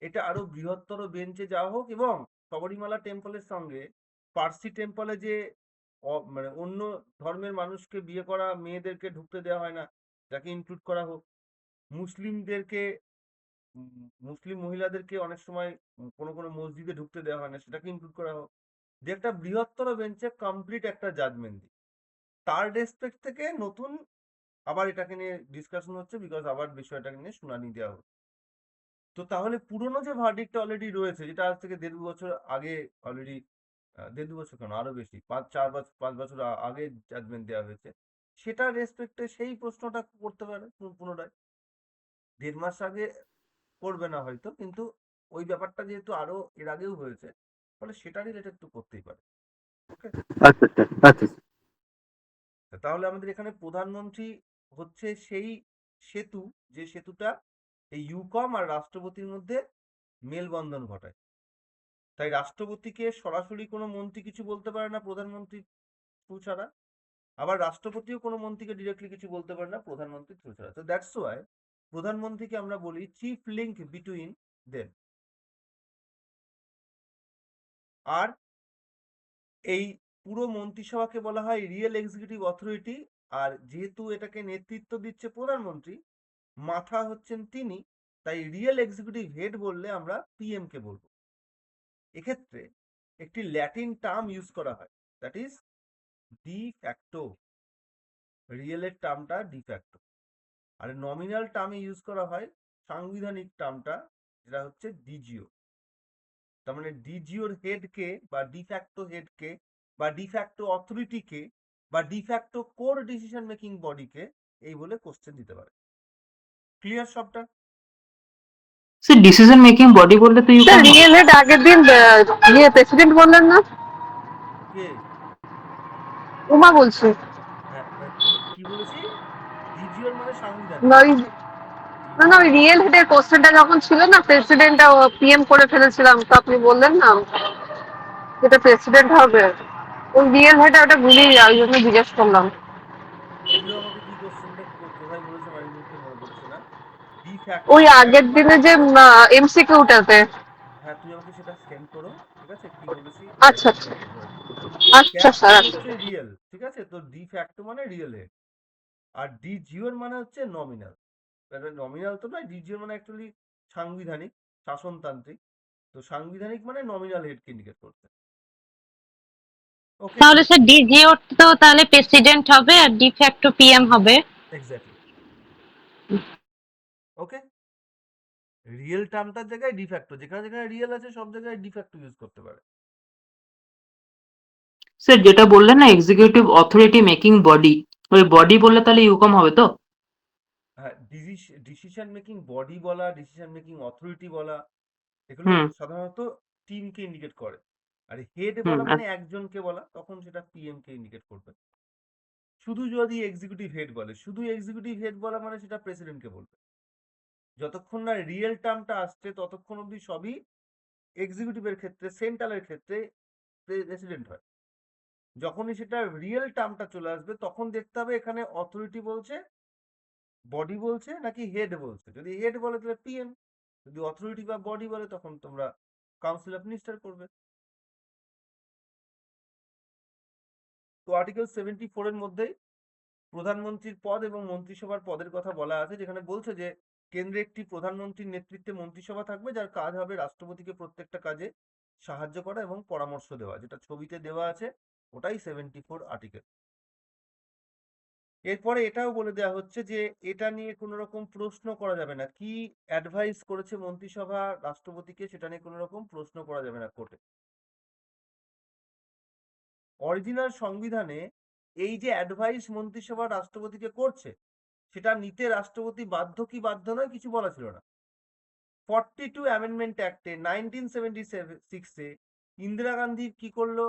এটা আরো বৃহত্তর বেঞ্চে যাওয়া হোক, এবং শবরীমালা টেম্পলের সঙ্গে পার্সি টেম্পলে যে মানে অন্য ধর্মের মানুষকে বিয়ে করা মেয়েদেরকে ঢুকতে দেওয়া হয় না, যাকে ইনক্লুড করা হোক। মুসলিমদেরকে, মুসলিম মহিলাদেরকে অনেক সময় কোনো কোনো মসজিদে ঢুকতে দেওয়া হয় না, সেটাকে ইনক্লুড করা হোক। যে একটা বৃহত্তর বেঞ্চে কমপ্লিট একটা জাজমেন্ট দিই, তার রেসপেক্ট থেকে নতুন আবার এটাকে নিয়ে ডিসকাশন হচ্ছে, বিকজ আবার বিষয়টাকে নিয়ে শুনানি দেওয়া হচ্ছে। তো তাহলে পুরনো যে ভার্ডিক্টটা অলরেডি রয়েছে, যেটা আজ থেকে 1.5 বছর আগে অলরেডি, 1.5 বছর কেন, আরো বেশি, 5 বছর আগে জাজমেন্ট দেওয়া হয়েছে, সেটা রেসপেক্টে সেই প্রশ্নটা করতে পারে পুনরায়। 1.5 মাস আগে করবে না হয়তো, কিন্তু ওই ব্যাপারটা যেহেতু আরো এর আগেও হয়েছে, ফলে সেটা রিলেটেড তো করতেই পারে। ওকে, আচ্ছা আচ্ছা আচ্ছা। তাহলে আমাদের এখানে প্রধানমন্ত্রী হচ্ছে সেই সেতু, যে সেতুটা এই ইউকম আর রাষ্ট্রপতির মধ্যে মেলবন্ধন ঘটায়। তাই রাষ্ট্রপতিকে সরাসরি কোনো মন্ত্রী কিছু বলতে পারে না প্রধানমন্ত্রী থ্রু ছাড়া, আবার রাষ্ট্রপতিও কোনো মন্ত্রীকে ডিরেক্টলি কিছু বলতে পারে না প্রধানমন্ত্রী থ্রু ছাড়া। তো দ্যাটস ওয়াই প্রধানমন্ত্রীকে আমরা বলি চিফ লিঙ্ক বিটুইন দেম। আর এই পুরো মন্ত্রিসভাকে বলা হয় রিয়েল এক্সিকিউটিভ অথরিটি। আর যেহেতু এটাকে নেতৃত্ব দিচ্ছে প্রধানমন্ত্রী, মাথা হচ্ছেন তিনি, তাই রিয়েল এক্সিকিউটিভ হেড বললে আমরা পিএম কে বলবো। এক্ষেত্রে একটি ল্যাটিন টার্ম ইউজ করা হয়, দ্যাট ইজ ডি ফ্যাক্টো। রিয়েলের টার্মটা ডি ফ্যাক্টো, আর নমিনাল টার্মে ইউজ করা হয় সাংবিধানিক টার্মটা, যেটা হচ্ছে ডিজিও। তার মানে ডিজিওর হেডকে বা ডিফ্যাক্টো হেডকে বা ডিফ্যাক্টো অথরিটিকে বা ডিফ্যাক্টো কোর ডিসিশন মেকিং বডিকে এই বলে কোশ্চেন দিতে পারে। ক্লিয়ার সবটা? স্যার ডিসিশন মেকিং বডি বললে তো স্যার ইউকম হবে। রিয়েল হেড আগের দিন প্রেসিডেন্ট বললেন না? কে? উমা বলছি। হ্যাঁ, কি বলেছি? ডিজিওর মানে সাংবিধানিক। না ওই- না না, ওই রিয়েল হেডের কোশ্চেনটা যখন ছিল না, প্রেসিডেন্ট পিএম করে ফেলেছিলাম, তো আপনি বললেন না যেটা প্রেসিডেন্ট হবে, ওই রিয়েল হেড ওটা ভুলেই যায়, ওই জন্য জিজ্ঞেস করলাম। তুইও আমাকে কি কোশ্চেনটা কোথায় বলেছিলাম আমি এই মুহূর্তে মনে পড়ছে না। ডি ওই ফ্যাক্টো আগের দিনে যে এমসিকিউটাতে। হ্যাঁ, তুই আমাকে সেটা সেন্ড করো, ঠিক আছে? কি বলেছি আচ্ছা একবার আচ্ছা সেন্ড করে দিই। আচ্ছা স্যার ফ্যাক্টো আচ্ছা। হচ্ছে রিয়েল, ঠিক আছে? তো ডি ফ্যাক্টো মানে রিয়েল হেড, আর ডি জিওর মানে হচ্ছে নমিনাল। নমিনাল তো নয়, ডি জিওর মানে অ্যাকচুয়ালি সাংবিধানিক, শাসনতান্ত্রিক। তো সাংবিধানিক মানে নমিনাল হেডকে ইন্ডিকেট করতে। ওকে, তাহলে স্যার ডিজিও তো তাহলে প্রেসিডেন্ট হবে আর ডিফ্যাক্টো পিএম হবে। এক্স্যাক্টলি। ওকে, রিয়েল টার্মটার জায়গায় ডিফ্যাক্টো, যেখানে যেখানে রিয়েল আছে সব জায়গায় ডিফ্যাক্টো ইউজ করতে পারে। স্যার যেটা বললেন না এক্সিকিউটিভ অথরিটি মেকিং বডি, ওই বডি বললে তাহলে ইউকম হবে তো? হ্যাঁ, ডিসিশন মেকিং বডি বলা, ডিসিশন মেকিং অথরিটি বলা, এগুলো হুম সাধারণত টিমকে ইন্ডিকেট করে। আর হেড হুম বলা মানে একজনকে বলা, তখন সেটা পিএম কে ইন্ডিকেট করবে। শুধু যদি এক্সিকিউটিভ হেড বলে, শুধু এক্সিকিউটিভ হেড বলা মানে সেটা প্রেসিডেন্টকে বলবে। যতক্ষণ না রিয়েল টার্মটা আসছে ততক্ষণ অবধি সবই এক্সিকিউটিভের ক্ষেত্রে, সেন্ট্রালের ক্ষেত্রে প্রেসিডেন্ট হয়। যখনই সেটা রিয়েল টার্মটা চলে আসবে তখন দেখতে হবে এখানে অথরিটি বলছে, বডি বলছে, নাকি হেড বলছে। যদি হেড বলে তাহলে পিএম, যদি অথরিটি বা বডি বলে তখন তোমরা কাউন্সিল অফ মিনিস্টার করবে। তো আর্টিকেল 74 এর মধ্যেই প্রধানমন্ত্রীর পদ এবং মন্ত্রিসভার পদের কথা বলা আছে, যেখানে বলছে যে কেন্দ্রে একটি প্রধানমন্ত্রীর নেতৃত্বে মন্ত্রিসভা থাকবে, যার কাজ হবে রাষ্ট্রপতিকে প্রত্যেকটা কাজে সাহায্য করা এবং পরামর্শ দেওয়া। যেটা ছবিতে দেওয়া আছে ওটাই 74 আর্টিকেল। এরপরে এটাও বলে দেওয়া হচ্ছে যে এটা নিয়ে কোনো রকম প্রশ্ন করা যাবে না, কি অ্যাডভাইস করেছে মন্ত্রিসভা রাষ্ট্রপতিকে সেটা নিয়ে কোনো রকম প্রশ্ন করা যাবে না কোর্টে। অরিজিনাল সংবিধানে এই যে অ্যাডভাইস মন্ত্রিসভা রাষ্ট্রপতিকে করছে সেটা নিতে রাষ্ট্রপতি বাধ্য কি বাধ্য নয় কিছু বলা ছিল না। 42 অ্যামেন্ডমেন্ট অ্যাক্টে 1976-এ ইন্দিরা গান্ধী কি করলো,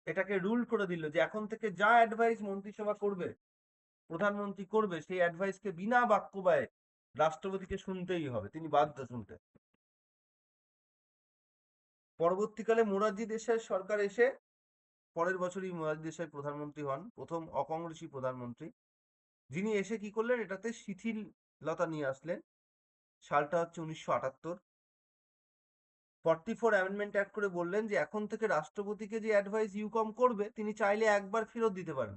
এটাকে রুল করে দিল যে এখন থেকে যা অ্যাডভাইস মন্ত্রিসভা করবে, প্রধানমন্ত্রী করবে, সেই অ্যাডভাইসকে বিনা বাক্য ব্যয়ে রাষ্ট্রপতিকে শুনতেই হবে, তিনি বাধ্য শুনতে। পরবর্তীকালে মোরারজি দেশাই সরকার এসে পরের বছরই মোরারজি দেশাই প্রধানমন্ত্রী হন, প্রথম অকংগ্রেসী প্রধানমন্ত্রী, যিনি এসে কি করলেন, এটাতে শিথিলতা নিয়ে আসলেন। সালটা হচ্ছে 1978। 44 অ্যামেন্ডমেন্ট অ্যাড করে বললেন যে এখন থেকে রাষ্ট্রপতিকে যে অ্যাডভাইস ইউকম করবে তিনি চাইলে একবার ফেরত দিতে পারেন,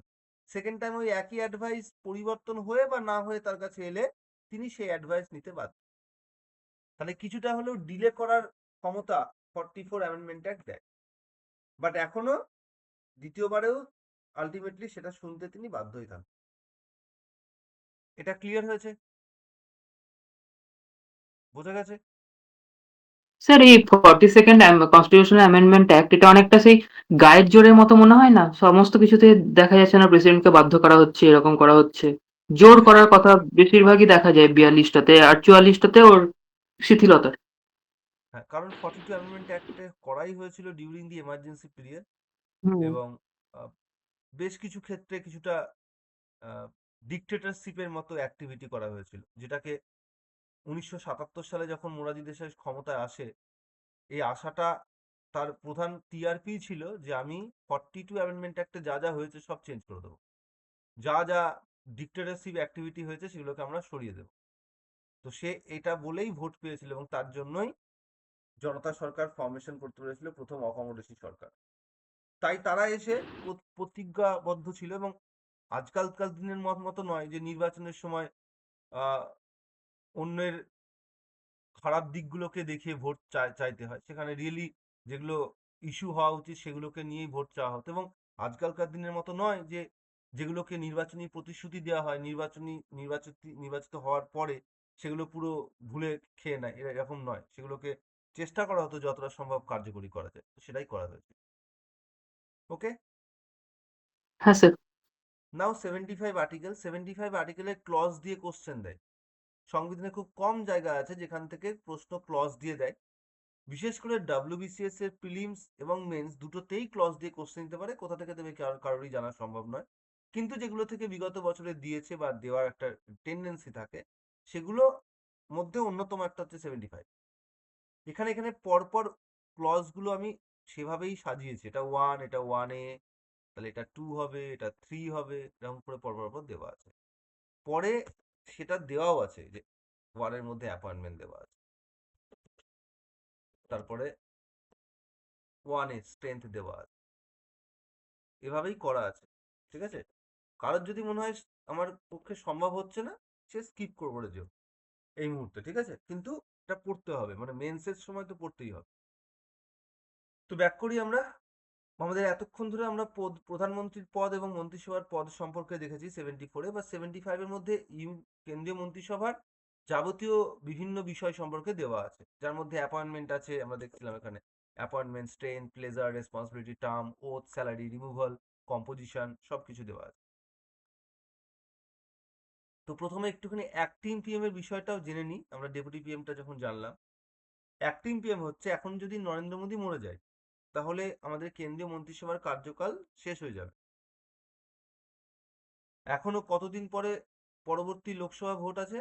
সেকেন্ড টাইম ওই একই অ্যাডভাইস পরিবর্তন হয়ে বা না হয়ে তার কাছে এলে তিনি সেই অ্যাডভাইস নিতে বাধ্য। তাহলে কিছুটা হলেও ডিলে করার ক্ষমতা 44 অ্যামেন্ডমেন্ট অ্যাক্ট দেয়, বাট এখনো দ্বিতীয়বারেও আলটিমেটলি সেটা শুনতে তিনি বাধ্যই থাকেন। এটা ক্লিয়ার হয়েছে? বোঝা গেছে? স্যার এই 42nd কনস্টিটিউশনাল অ্যামেন্ডমেন্ট অ্যাক্ট এটা অনেকটা সেই গায়ের জোরের মতো মনে হয় না? সমস্ত কিছুতে দেখা যাচ্ছে না প্রেসিডেন্টকে বাধ্য করা হচ্ছে, এরকম করা হচ্ছে। জোর করার কথা বেশিরভাগই দেখা যায় 42টাতে, আর 44টাতে ওর শিথিলতা। হ্যাঁ, কারণ 42 অ্যামেন্ডমেন্ট অ্যাক্টে করাই হয়েছিল ডিউরিং দি এমার্জেন্সি পিরিয়ড, হুম এবং বেশ কিছু ক্ষেত্রে কিছুটা ডিকটেটরশিপের মতো অ্যাক্টিভিটি করা হয়েছিল, যেটাকে 1977 সালে যখন মোরারজি দেশাই ক্ষমতায় আসে, এই আশাটা তার প্রধান টিআরপি ছিল যে আমি 42 অ্যামেন্ডমেন্ট অ্যাক্টে যা যা হয়েছে সব চেঞ্জ করে দেবো, যা যা ডিক্টেটরশিপ অ্যাক্টিভিটি হয়েছে সেগুলোকে আমরা সরিয়ে দেবো। তো সে এটা বলেই ভোট পেয়েছিল এবং তার জন্যই জনতা সরকার ফর্মেশন করতে পেরেছিল, প্রথম অকমোডেশি সরকার। তাই তারা এসে প্রতিজ্ঞাবদ্ধ ছিল এবং আজকালকার দিনের মতো নয় যে নির্বাচনের সময় আহ অন্যের খারাপ দিকগুলোকে দেখিয়ে ভোট চাইতে হয়। সেখানে রিয়েলি যেগুলো ইস্যু হওয়া উচিত সেগুলোকে নিয়েই ভোট চাওয়া হতো এবং আজকালকার দিনের মতো নয় যে যেগুলোকে নির্বাচনী প্রতিশ্রুতি দেওয়া হয় নির্বাচিত হওয়ার পরে সেগুলো পুরো ভুলে খেয়ে নেয়, এরকম নয়। সেগুলোকে চেষ্টা করা হতো যতটা সম্ভব কার্যকরী করা যায়, সেটাই করা হয়েছে। ওকে, হ্যাঁ স্যার। নাও 75 আর্টিকেলের ক্লজ দিয়ে কোশ্চেন দেয়। সংবিধানে খুব কম জায়গা আছে যেখান থেকে প্রশ্ন ক্লজ দিয়ে দেয়। বিশেষ করে WBCS এর প্রিলিমস এবং মেন্স দুটোতেই ক্লজ দিয়ে কোশ্চেন দিতে পারে। কোথা থেকে দেবে কারোরই জানা সম্ভব নয়, কিন্তু যেগুলো থেকে বিগত বছরে দিয়েছে বা দেওয়ার একটা টেন্ডেন্সি থাকে সেগুলো মধ্যে অন্যতম একটা হচ্ছে 75। এখানে এখানে পরপর ক্লজ গুলো আমি সেভাবেই সাজিয়েছি, এটা 1, এটা 1A, তাহলে এটা 2 হবে, এটা 3 হবে, এরকম করে পরপর দেওয়া আছে। পরে সেটা দেওয়াও আছে যে 1 এর মধ্যে অ্যাপয়েন্টমেন্ট দেওয়া আছে, তারপরে 1A স্ট্রেংথ দেওয়া আছে, এভাবেই করা আছে। ঠিক আছে, কারোর যদি মনে হয় আমার পক্ষে সম্ভব হচ্ছে না, সে স্কিপ করে যেও এই মুহূর্তে, ঠিক আছে, কিন্তু এটা পড়তে হবে, মানে মেন্সের সময় তো পড়তেই হবে। তো ব্যাক করি আমরা। আমাদের এতক্ষণ ধরে আমরা প্রধানমন্ত্রীর পদ এবং মন্ত্রিসভার পদ সম্পর্কে দেখেছি 74-এ বা 75-এর মধ্যে কেন্দ্রীয় মন্ত্রিসভার যাবতীয় বিভিন্ন বিষয় সম্পর্কে দেওয়া আছে, যার মধ্যে অ্যাপয়েন্টমেন্ট আছে, আমরা দেখছিলাম এখানে appointment, strain, pleasure, responsibility, term, oath, salary, removal, composition, সবকিছু দেওয়া আছে। তো প্রথমে একটুখানি অ্যাক্টিং পিএম এর বিষয়টাও জেনে নিই আমরা। ডেপুটি পিএমটা যখন জানলাম, অ্যাক্টিং পিএম হচ্ছে এখন যদি নরেন্দ্র মোদী মরে যায় তাহলে আমাদের কেন্দ্রীয় মন্ত্রিসভার কার্যকাল শেষ হয়ে যাবে। এখনো কতদিন পরে পরবর্তী লোকসভা ভোট আছে?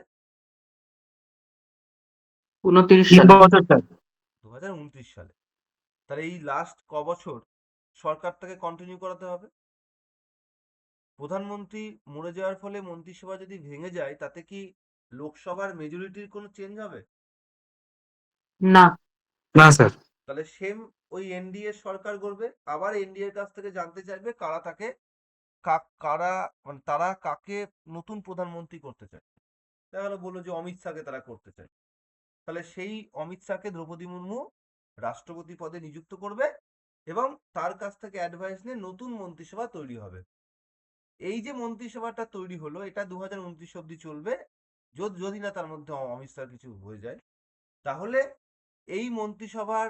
29 তিন সালে। বছর স্যার। 2029 সালে। তাহলে এই লাস্ট ক বছর সরকারটাকে কন্টিনিউ করাতে হবে। প্রধানমন্ত্রী মরে যাওয়ার ফলে মন্ত্রিসভা যদি ভেঙে যায় তাতে কি লোকসভার মেজরিটির কোনো চেঞ্জ হবে? না। না স্যার। তাহলে সেম ওই এনডিএ সরকার করবে, আবার এনডিএর কাছ থেকে জানতে চাইবে কারা তাকে কারা মানে তারা কাকে নতুন প্রধানমন্ত্রী করতে চায়। দেখা গেল বললো যে অমিত শাহকে তারা করতে চায়, তাহলে সেই অমিত শাহকে দ্রৌপদী মুর্মু রাষ্ট্রপতি পদে নিযুক্ত করবে এবং তার কাছ থেকে অ্যাডভাইস নিয়ে নতুন মন্ত্রিসভা তৈরি হবে। এই যে মন্ত্রিসভাটা তৈরি হলো এটা 2029 অব্দি চলবে, যদি না তার মধ্যে অমিত শাহ কিছু হয়ে যায়। তাহলে এই মন্ত্রিসভার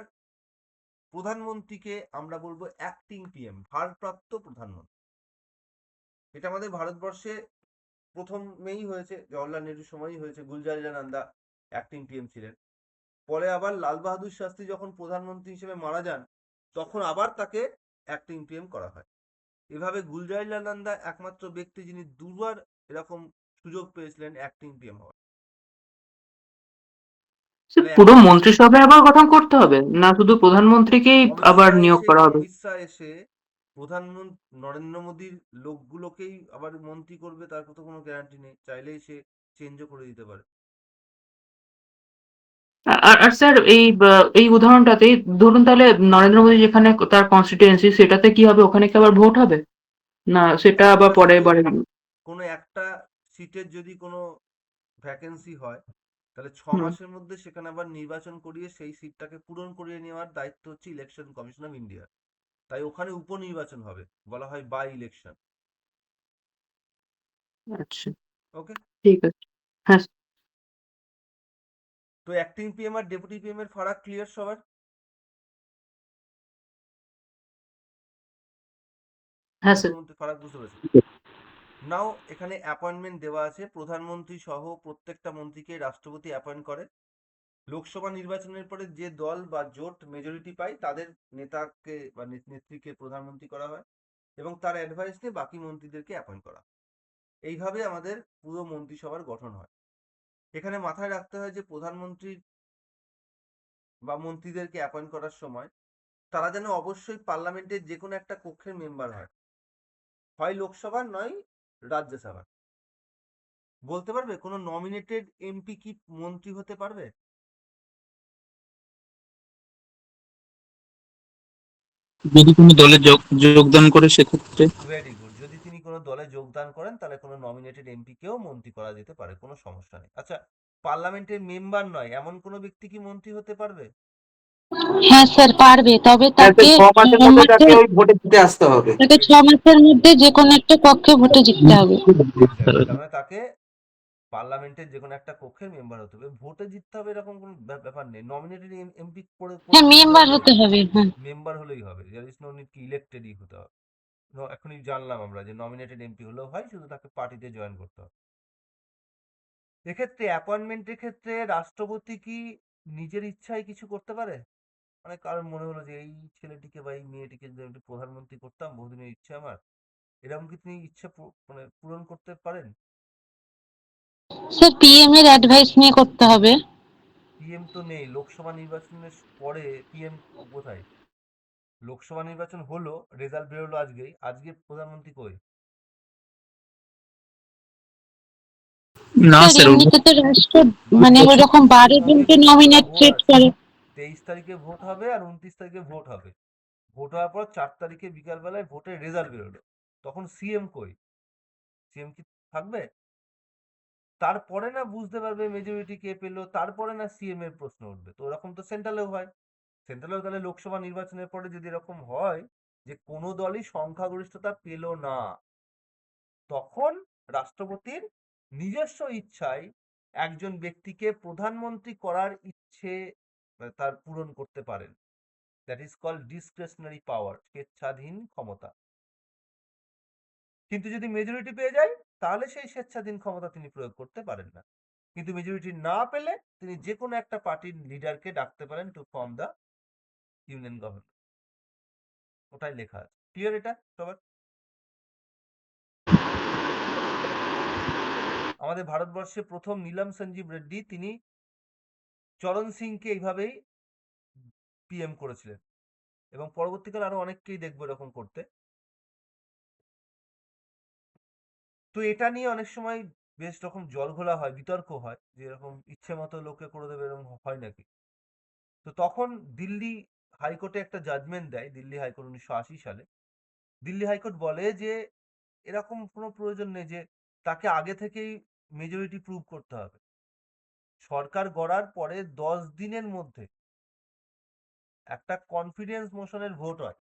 প্রধানমন্ত্রীকে আমরা বলবো অ্যাক্টিং পিএম, ভারপ্রাপ্ত প্রধানমন্ত্রী। এটা আমাদের ভারতবর্ষে প্রথমেই হয়েছে, জওহরলাল নেহরুর সময়ই হয়েছে, গুলজারিলানন্দা অ্যাক্টিং পিএম ছিলেন। পরে আবার লাল বাহাদুর শাস্ত্রী যখন প্রধানমন্ত্রী হিসেবে মারা যান তখন আবার তাকে অ্যাক্টিং পিএম করা হয়। এভাবে গুলজারিলানন্দা একমাত্র ব্যক্তি যিনি দুবার এরকম সুযোগ পেয়েছিলেন অ্যাক্টিং পিএম হওয়ার। তাহলে পুরো মন্ত্রিসভা আবার গঠন করতে হবে না শুধু প্রধানমন্ত্রীকেই আবার নিয়োগ করা হবে? অমিত শাহ এসে প্রধানমন্ত্রী নরেন্দ্র মোদীর লোকগুলোকেই আবার মন্ত্রী করবে তার তো কোনো গ্যারান্টি নেই, চাইলেই সে চেঞ্জও করে দিতে পারে। আর স্যার এই উদাহরণটাতেই ধরুন তাহলে নরেন্দ্র মোদী যেখানে তার কনস্টিটিউয়েন্সি সেটাতে কি হবে, ওখানে কি আবার ভোট হবে না সেটা আবার একবার পরে যদি পরে? কোনো একটা সিটের যদি কোনো ভ্যাকেন্সি হয় তাহলে 6 হুম। মাসের মধ্যে সেখানে আবার নির্বাচন করিয়ে সেই সিটটাকে পূরণ করিয়ে নেওয়ার দায়িত্ব হচ্ছে ইলেকশন কমিশন অফ ইন্ডিয়া। তাই ওখানে উপনির্বাচন হবে, বলা হয় বাই ইলেকশন। আচ্ছা, ওকে, ঠিক আছে। হ্যাঁ তো অ্যাক্টিং পিএম আর ডেপুটি পিএম এর ফারাক ক্লিয়ার সবার? হ্যাঁ দুটোর স্যার। মধ্যে ফারাক বুঝতে পেরেছেন? নাও এখানে অ্যাপয়েন্টমেন্ট দেওয়া আছে, প্রধানমন্ত্রী সহ প্রত্যেকটা মন্ত্রীকে রাষ্ট্রপতি অ্যাপয়েন্ট করে। লোকসভা নির্বাচনের পরে যে দল বা জোট মেজরিটি পায় তাদের নেতাকে বা নেত্রীকে প্রধানমন্ত্রী করা হয় এবং তার অ্যাডভাইস নিয়ে বাকি মন্ত্রীদেরকে অ্যাপয়েন্ট করা। এইভাবে আমাদের পুরো মন্ত্রিসভার গঠন হয়। এখানে মাথায় রাখতে হয় যে প্রধানমন্ত্রী বা মন্ত্রীদেরকে অ্যাপয়েন্ট করার সময় তারা যেন অবশ্যই পার্লামেন্টের যে কোনো একটা কক্ষের মেম্বার হয়, হয় লোকসভার নয় রাজ্যসভার। বলতে পারবে কোনো নমিনেটেড এমপি কি মন্ত্রী হতে পারবে? যদি কোনো দলে যোগদান করে সেক্ষেত্রে ভেরি গুড। যদি তিনি কোনো দলে যোগদান করেন তাহলে কোনো নমিনেটেড এমপি কেও মন্ত্রী করা যেতে পারে, কোনো সমস্যা নেই। আচ্ছা, পার্লামেন্টের মেম্বার নয় এমন কোনো ব্যক্তি কি মন্ত্রী হতে পারবে? হ্যাঁ স্যার পারবে, তবে তাকে 6 মাসের মধ্যে তাকে ওই ভোটে জিতে আসতে হবে। 6 মাসের মধ্যে যে কোনো একটা কক্ষে ভোটে জিততে হবে। Exactly, তার মানে তাকে পার্লামেন্টের যে কোনো একটা কক্ষের মেম্বার হতে হবে। ভোটে জিততে হবে এরকম কোনো ব্যাপার নেই। নমিনেটেড এমপি করে হ্যাঁ করতে মেম্বার দরকার হতে নেই। হবে, হ্যাঁ। মেম্বার হলেই হবে। there is no need কি ইলেক্টেডই হতে হবে। এখনই জানলাম আমরা যে নমিনেটেড এমপি হলেও হয়, শুধু তাকে পার্টিতে জয়েন করতে হবে। এক্ষেত্রে অ্যাপয়েন্টমেন্টের ক্ষেত্রে রাষ্ট্রপতি কি নিজের ইচ্ছায় কিছু করতে পারে? মানে কারোর মনে হলো যে এই ছেলেটিকে বা এই মেয়েটিকে যদি একটু প্রধানমন্ত্রী করতাম, বহুদিনের ইচ্ছে আমার, এরকম কি তিনি ইচ্ছা মানে পূরণ করতে পারেন? স্যার পিএম এর অ্যাডভাইস নিয়ে করতে হবে। পিএম তো নেই, লোকসভা নির্বাচনের পরে পিএম কোথায়? লোকসভা নির্বাচন হলো, রেজাল্ট বেরোলো আজকেই, আজকে প্রধানমন্ত্রী কই? না স্যার স্যার এমনিতে তো রাষ্ট্র মানে ওইরকম 12 জনকে না, ভোট নমিনেট আছে। করে। 23 তারিখে ভোট হবে আর 29 তারিখে ভোট হবে। ভোট হওয়ার পর 4 তারিখে বিকালবেলায় ভোটের রেজাল্ট বেরোলো, তখন সিএম কই? সিএম কি থাকবে? তারপরে না বুঝতে পারবে মেজরিটি কে পেলো, তারপরে না সিএম এর প্রশ্ন উঠবে। তো ওরকম তো সেন্ট্রালেও হয়। সেন্ট্রালেও তাহলে লোকসভা নির্বাচনের পরে যদি এরকম হয় যে কোনো দলই সংখ্যাগরিষ্ঠতা পেল না, তখন রাষ্ট্রপতির নিজস্ব ইচ্ছায় একজন ব্যক্তিকে প্রধানমন্ত্রী করার ইচ্ছে তার পূরণ করতে পারেন। দ্যাট ইজ কল্ড ডিসক্রিশনারি পাওয়ার, স্বেচ্ছাধীন ক্ষমতা। কিন্তু যদি মেজরিটি পেয়ে যায় তাহলে সেই স্বেচ্ছাধীন ক্ষমতা তিনি প্রয়োগ করতে পারেন না। কিন্তু মেজরিটি না পেলে তিনি যে কোনো একটা পার্টির লিডারকে ডাকতে পারেন to form the union government. ওটাই লেখা আছে। ক্লিয়ার এটা সবার? আমাদের ভারতবর্ষে প্রথম নীলম সঞ্জীব রেড্ডি, তিনি চরণ সিংকে এইভাবেই পিএম করেছিলেন এবং পরবর্তীকালে আরো অনেককেই দেখবো এরকম করতে। তো এটা নিয়ে অনেক সময় বেশ রকম জলঘোলা হয়, বিতর্ক হয় যে এরকম ইচ্ছে মতো লোকে করে দেবে, এরকম হয় নাকি। তো তখন দিল্লি হাইকোর্টে একটা জাজমেন্ট দেয়, দিল্লি হাইকোর্ট 1980 সালে। দিল্লি হাইকোর্ট বলে যে এরকম কোনো প্রয়োজন নেই যে তাকে আগে থেকেই মেজরিটি প্রুভ করতে হবে। সরকার গড়ার পরে 10 দিনের মধ্যে একটা কনফিডেন্স মোশনের ভোট হয়।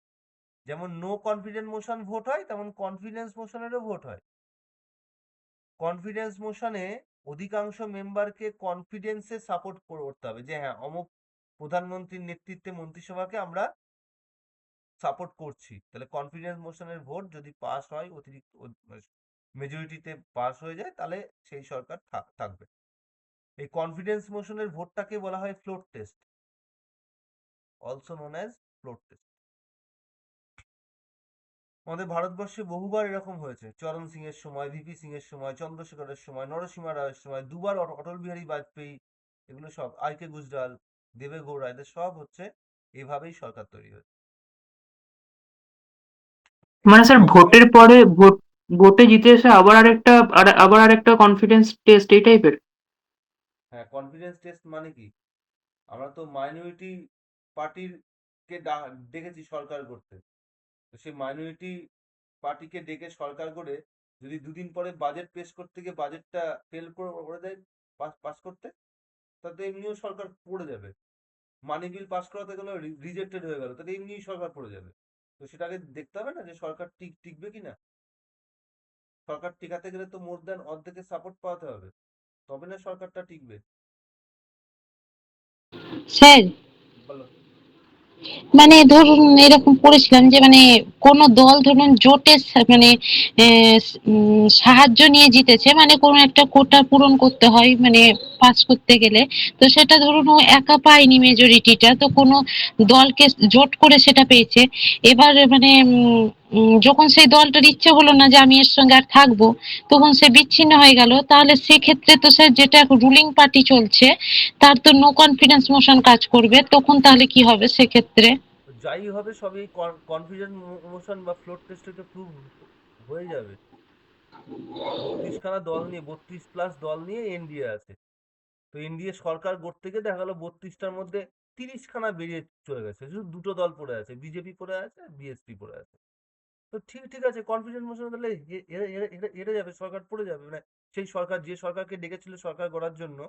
যেমন নো কনফিডেন্স মোশন ভোট হয়, তেমন কনফিডেন্স মোশনেরও ভোট হয়। কনফিডেন্স মোশনে অধিকাংশ মেম্বারকে কনফিডেন্সে সাপোর্ট করতে হবে যে হ্যাঁ অমুক প্রধানমন্ত্রীর নেতৃত্বে মন্ত্রিসভাকে আমরা সাপোর্ট করছি। তাহলে কনফিডেন্স মোশনের ভোট যদি পাস হয়, অতিরিক্ত মেজরিটিতে পাস হয়ে যায়, তাহলে সেই সরকার থাকবে। এই কনফিডেন্স মোশনের ভোটটাকে বলা হয় float test, also known as float test. আমাদের ভারতবর্ষে বহুবার এরকম হয়েছে। চরণ সিং এর সময়, ভিপি সিং এর সময়, চন্দ্রশেখরের সময়, নরসিংহ রায়ের সময়, দুবার অটল বিহারী বাজপেয়ী, এগুলো সব আর কে গুজরাল, দেবে গৌড়া, এদের সব হচ্ছে এভাবেই সরকার তৈরি হয়েছে। মানে স্যার ভোটের পরে ভোটে জিতে এসে আবার আরেকটা কনফিডেন্স টেস্ট এই টাইপের? হ্যাঁ, কনফিডেন্স টেস্ট মানে কি, আমরা তো মাইনরিটি পার্টির কে ডেকেছি সরকার করতে। তো সেই মাইনরিটি পার্টিকে ডেকে সরকার করে যদি দুদিন পরে বাজেট পেশ করতে গিয়ে বাজেটটা ফেল করে দেয় পাস করতে, তাতে এমনিও সরকার পড়ে যাবে। মানি বিল পাস করাতে গেলে রিজেক্টেড হয়ে গেল, তাহলে এমনিই সরকার পড়ে যাবে। তো সেটাকে দেখতে হবে না যে সরকার টিকবে কিনা। সরকার টিকাতে গেলে তো মোর দ্যান অর্ধেকের সাপোর্ট পাওয়াতে হবে, তবে না সরকারটা টিকবে। স্যার বলো। মানে ধরুন এরকম পড়েছিলাম যে মানে কোন দল ধরুন জোটে মানে সাহায্য নিয়ে জিতেছে, মানে কোন একটা কোটা পূরণ করতে হয় মানে পাস করতে গেলে। তো সেটা ধরুন ও একা পায়নি মেজরিটিটা, তো কোনো দলকে জোট করে সেটা পেয়েছে। এবার মানে যখন সেই দলটার ইচ্ছে হলো না যে আমি এর সঙ্গে আর থাকবো, তখন সে বিচ্ছিন্ন হয়ে গেল, তাহলে সেক্ষেত্রে তো স্যার যেটা রুলিং পার্টি চলছে তার তো নো কনফিডেন্স মোশন কাজ করবে, তখন তাহলে কি হবে সেক্ষেত্রে? তো যাই হবে সবই কনফিডেন্ট মোশন বা ফ্লোর টেস্টে তো প্রুভ হয়ে যাবে। 32খানা দল নিয়ে 32+ দল নিয়ে এনডিএ আছে। তো এনডিএ সরকার গড়তে গিয়ে দেখা গেল 32টার মধ্যে 30খানা বেরিয়ে চলে গেছে, শুধু দুটো দল পড়ে আছে, বিজেপি পড়ে আছে আর বিএসপি পড়ে আছে। তো ঠিক ঠিক আছে, কনফিডেন্ট মোশন তাহলে হেরে যাবে, সরকার পড়ে যাবে, মানে সেই সরকার যে সরকারকে ডেকেছিল সরকার গড়ার জন্য,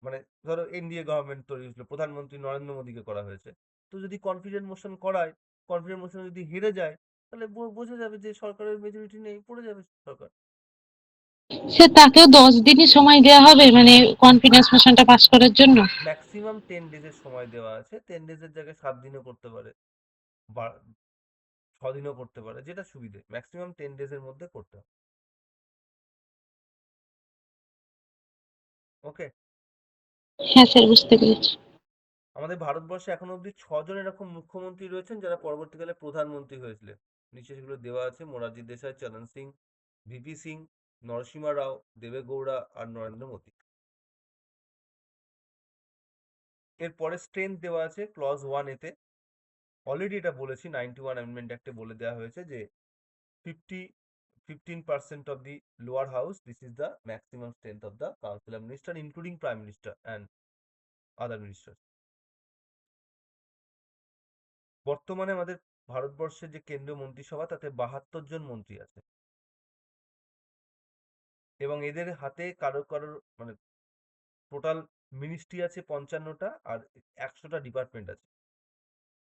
মানে ধরো এনডিএ গভর্নমেন্ট তৈরি হয়েছিল, প্রধানমন্ত্রী নরেন্দ্র মোদীকে করা হয়েছে। তো যদি কনফিডেন্ট মোশন করায়, কনফিডেন্ট মোশন যদি হেরে যায়, তাহলে বোঝা যাবে যে সরকারের মেজরিটি নেই, পড়ে যাবে সরকার। সে তাকেও 10 দিনই সময় দেওয়া হবে মানে কনফিডেন্স মোশনটা পাস করার জন্য? ম্যাক্সিমাম 10 ডেজের সময় দেওয়া আছে, 10 ডেজের জায়গায় 7 দিনও করতে পারে বা 6 দিনও করতে পারে, যেটা সুবিধে, ম্যাক্সিমাম 10 ডেজের মধ্যে করতে হবে। ওকে। হ্যাঁ স্যার, বুঝতে পেরেছি। আমাদের ভারতবর্ষে এখনো অব্দি 6জন এরকম মুখ্যমন্ত্রী রয়েছেন যারা পরবর্তীকালে প্রধানমন্ত্রী হয়েছিলেন। নিচে সেগুলো দেওয়া আছে: মোরারজি দেশাই, চরণ সিং, ভিপি সিং, নরসিমা রাও, দেবে গৌড়া আর নরেন্দ্র মোদী। এরপরে স্ট্রেংথ দেওয়া আছে ক্লজ 1A-তে। অলরেডি এটা বলেছি, 91 অ্যামেন্ডমেন্ট অ্যাক্টে বলে দেওয়া হয়েছে যে 15% of the lower house, this is the maximum strength of the council of minister, including prime minister and other ministers. বর্তমানে আমাদের ভারতবর্ষের যে কেন্দ্রীয় মন্ত্রিসভা, তাতে 72 জন মন্ত্রী আছে এবং এদের হাতে কারো মানে টোটাল মিনিস্ট্রি আছে 55টা আর 100টা ডিপার্টমেন্ট আছে।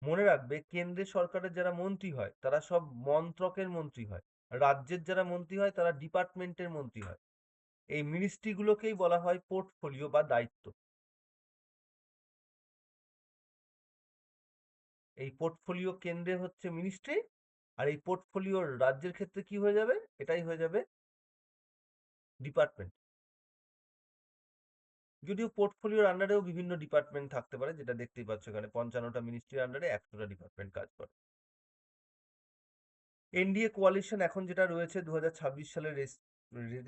মনে রাখবে, কেন্দ্রের সরকারের যারা মন্ত্রী হয় তারা সব মন্ত্রকের মন্ত্রী হয়, রাজ্যের যারা মন্ত্রী হয় তারা ডিপার্টমেন্টের মন্ত্রী হয়। এই মিনিস্ট্রিগুলোকেই বলা হয় পোর্টফোলিও বা দায়িত্ব। এই পোর্টফোলিও কেন্দ্রে হচ্ছে মিনিস্ট্রি, আর এই পোর্টফোলিও রাজ্যের ক্ষেত্রে কি হয়ে যাবে, এটাই হয়ে যাবে ডিপার্টমেন্ট। যদিও পোর্টফোলিওর আন্ডারেও বিভিন্ন ডিপার্টমেন্ট থাকতে পারে, যেটা দেখতেই পাচ্ছ এখানে 55টা মিনিস্ট্রির আন্ডারে 100টা ডিপার্টমেন্ট কাজ করে। এনডিএ কোয়ালিশন এখন যেটা রয়েছে 2026 সালের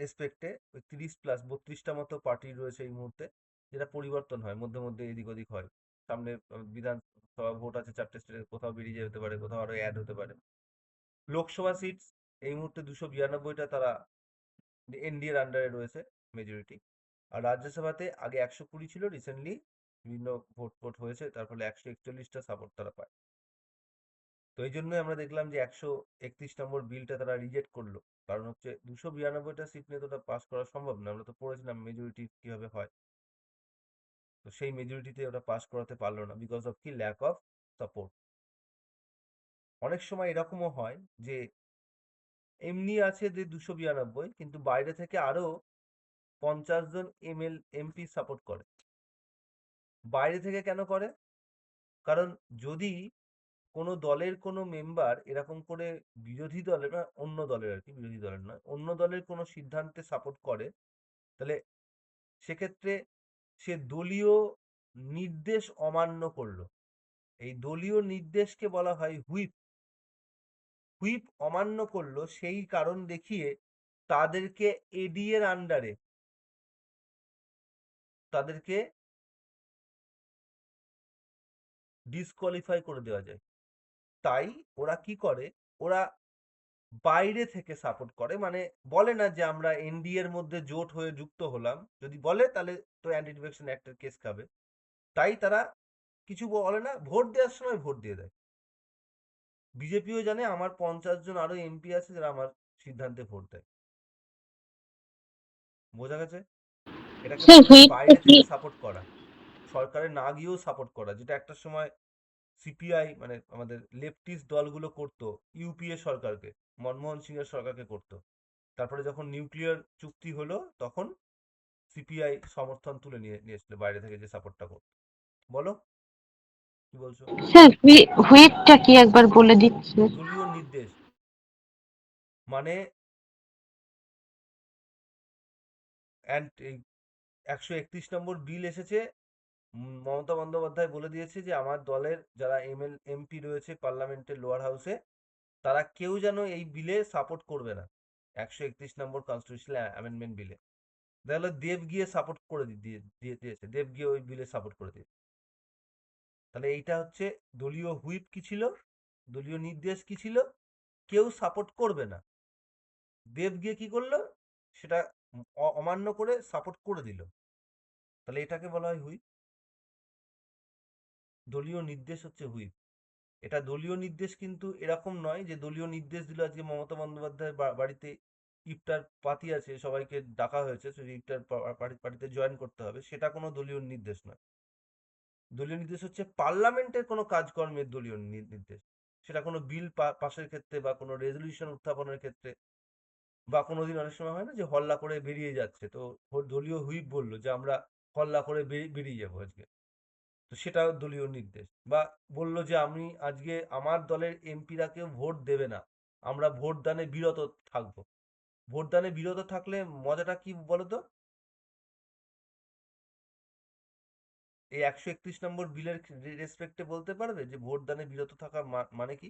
রেসপেক্টে 30+32টা মতো পার্টি রয়েছে এই মুহূর্তে, যেটা পরিবর্তন হয়, মধ্যে মধ্যে এদিক ওদিক হয়। সামনে বিধানসভা ভোট আছে 4টে স্টেটে, কোথাও বেরিয়ে যেতে পারে, কোথাও আরো অ্যাড হতে পারে। লোকসভা সিটস এই মুহূর্তে 292টা, তারা এনডিএর আন্ডারে রয়েছে মেজরিটি। আর রাজ্যসভাতে আগে 120 ছিল, রিসেন্টলি বিভিন্ন ভোট হয়েছে, তার ফলে 141টা সাপোর্ট তারা পায়। তো এই জন্যই আমরা দেখলাম যে 131 নম্বর বিলটা তারা রিজেক্ট করলো, কারণ হচ্ছে 292টা সিট নিয়ে তো ওটা পাস করা সম্ভব না। আমরা তো পড়েছিলাম মেজরিটি কিভাবে হয়। তো সেই মেজরিটিতে ওটা পাস করাতে পারলো না, বিকজ অফ কি, ল্যাক অফ সাপোর্ট। অনেক সময় এরকমও হয় যে এমনি আছে যে 292, কিন্তু বাইরে থেকে আরো 50 জন এমপি সাপোর্ট করে। বাইরে থেকে কেন করে? কারণ যদি কোনো দলের কোনো মেম্বার এরকম করে বিরোধী দলের বা অন্য দলের, আর কি, বিরোধী দলের নয়, অন্য দলের কোনো সিদ্ধান্তে সাপোর্ট করে, তাহলে সেক্ষেত্রে সে দলীয় নির্দেশ অমান্য করলো। এই দলীয় নির্দেশকে বলা হয় হুইপ। হুইপ অমান্য করলো, সেই কারণ দেখিয়ে তাদেরকে এডি এর আন্ডারে তাদেরকে ডিসকোয়ালিফাই করে দেওয়া যায়। তাই ওরা কি করে, ওরা বাইরে থেকে সাপোর্ট করে, মানে বলে না যে আমরা এনডিএ এর মধ্যে জোট হয়ে যুক্ত হলাম, যদি বলে তাহলে তো অ্যান্টি ডিফেকশন অ্যাক্টের কেস খাবে। তাই তারা কিছু বলে না, ভোট দেওয়ার সময় ভোট দিয়ে দেয়। বিজেপিও জানে আমার 50 জন আরো এমপি আছে যারা আমার সিদ্ধান্তে ভোট দেয়। বোঝা গেছে? এটাকে স্যার বলা হয় হুইপটা বাইরে কি? থেকে সাপোর্ট করা, সরকারে না গিয়েও সাপোর্ট করা, যেটা একটা সময় সিপিআই মানে আমাদের লেফটিস্ট দলগুলো করতো ইউপিএ সরকারকে, মনমোহন সিং এর সরকারকে করতো। তারপরে যখন নিউক্লিয়ার চুক্তি হলো তখন সিপিআই সমর্থন তুলে নিয়েছিল বাইরে থেকে যে সাপোর্টটা করতো। বলো কি বলছো? স্যার হুইপটা কি একবার বলে দিচ্ছে? দলীয় নির্দেশ মানে 131 নম্বর বিল এসেছে, মমতা বন্দ্যোপাধ্যায় বলে দিয়েছে যে আমার দলের যারা এমপি রয়েছে পার্লামেন্টের লোয়ার হাউসে, তারা কেউ যেন এই বিলে সাপোর্ট করবে না, 131 নম্বর কনস্টিটিউশনাল অ্যামেন্ডমেন্ট বিলে। দেখা গেলো দেব গিয়ে সাপোর্ট করে দিয়েছে, দেব গিয়ে ওই বিলে সাপোর্ট করে দিয়েছে। তাহলে এইটা হচ্ছে দলীয় হুইপ কি ছিল, দলীয় নির্দেশ কি ছিল, কেউ সাপোর্ট করবে না। দেব গিয়ে কি করলো, সেটা অমান্য করে সাপোর্ট করে দিল। তাহলে এটাকে বলা হয় হুইপ। দলীয় নির্দেশ হচ্ছে হুইপ। এটা দলীয় নির্দেশ কিন্তু এরকম নয় যে দলীয় নির্দেশ দিল আজকে মমতা বন্দ্যোপাধ্যায়ের বাড়িতে ইফতার পার্টি আছে, সবাইকে ডাকা হয়েছে, সেই ইফতার পার্টিতে জয়েন করতে হবে, সেটা কোনো দলীয় নির্দেশ নয়। দলীয় নির্দেশ হচ্ছে পার্লামেন্টের কোনো কাজকর্মের দলীয় নির্দেশ। সেটা কোনো বিল পাশের ক্ষেত্রে বা কোনো রেজলিউশন উত্থাপনের ক্ষেত্রে, বা কোনোদিন অনেক সময় হয় না যে হল্লা করে বেরিয়ে যাচ্ছে, তো দলীয় হুইপ বললো যে আমরা হল্লা করে বেরিয়ে যাবো আজকে, তো সেটাও দলীয় নির্দেশ। বা বললো যে আমি আজকে আমার দলের এমপিরা কেউ ভোট দেবে না, আমরা ভোটদানে বিরত থাকবো। ভোটদানে বিরত থাকলে মজাটা কি বলতো? এই 131 নম্বর বিলের রেসপেক্টে বলতে পারবে যে ভোটদানে বিরত থাকা মানে কি?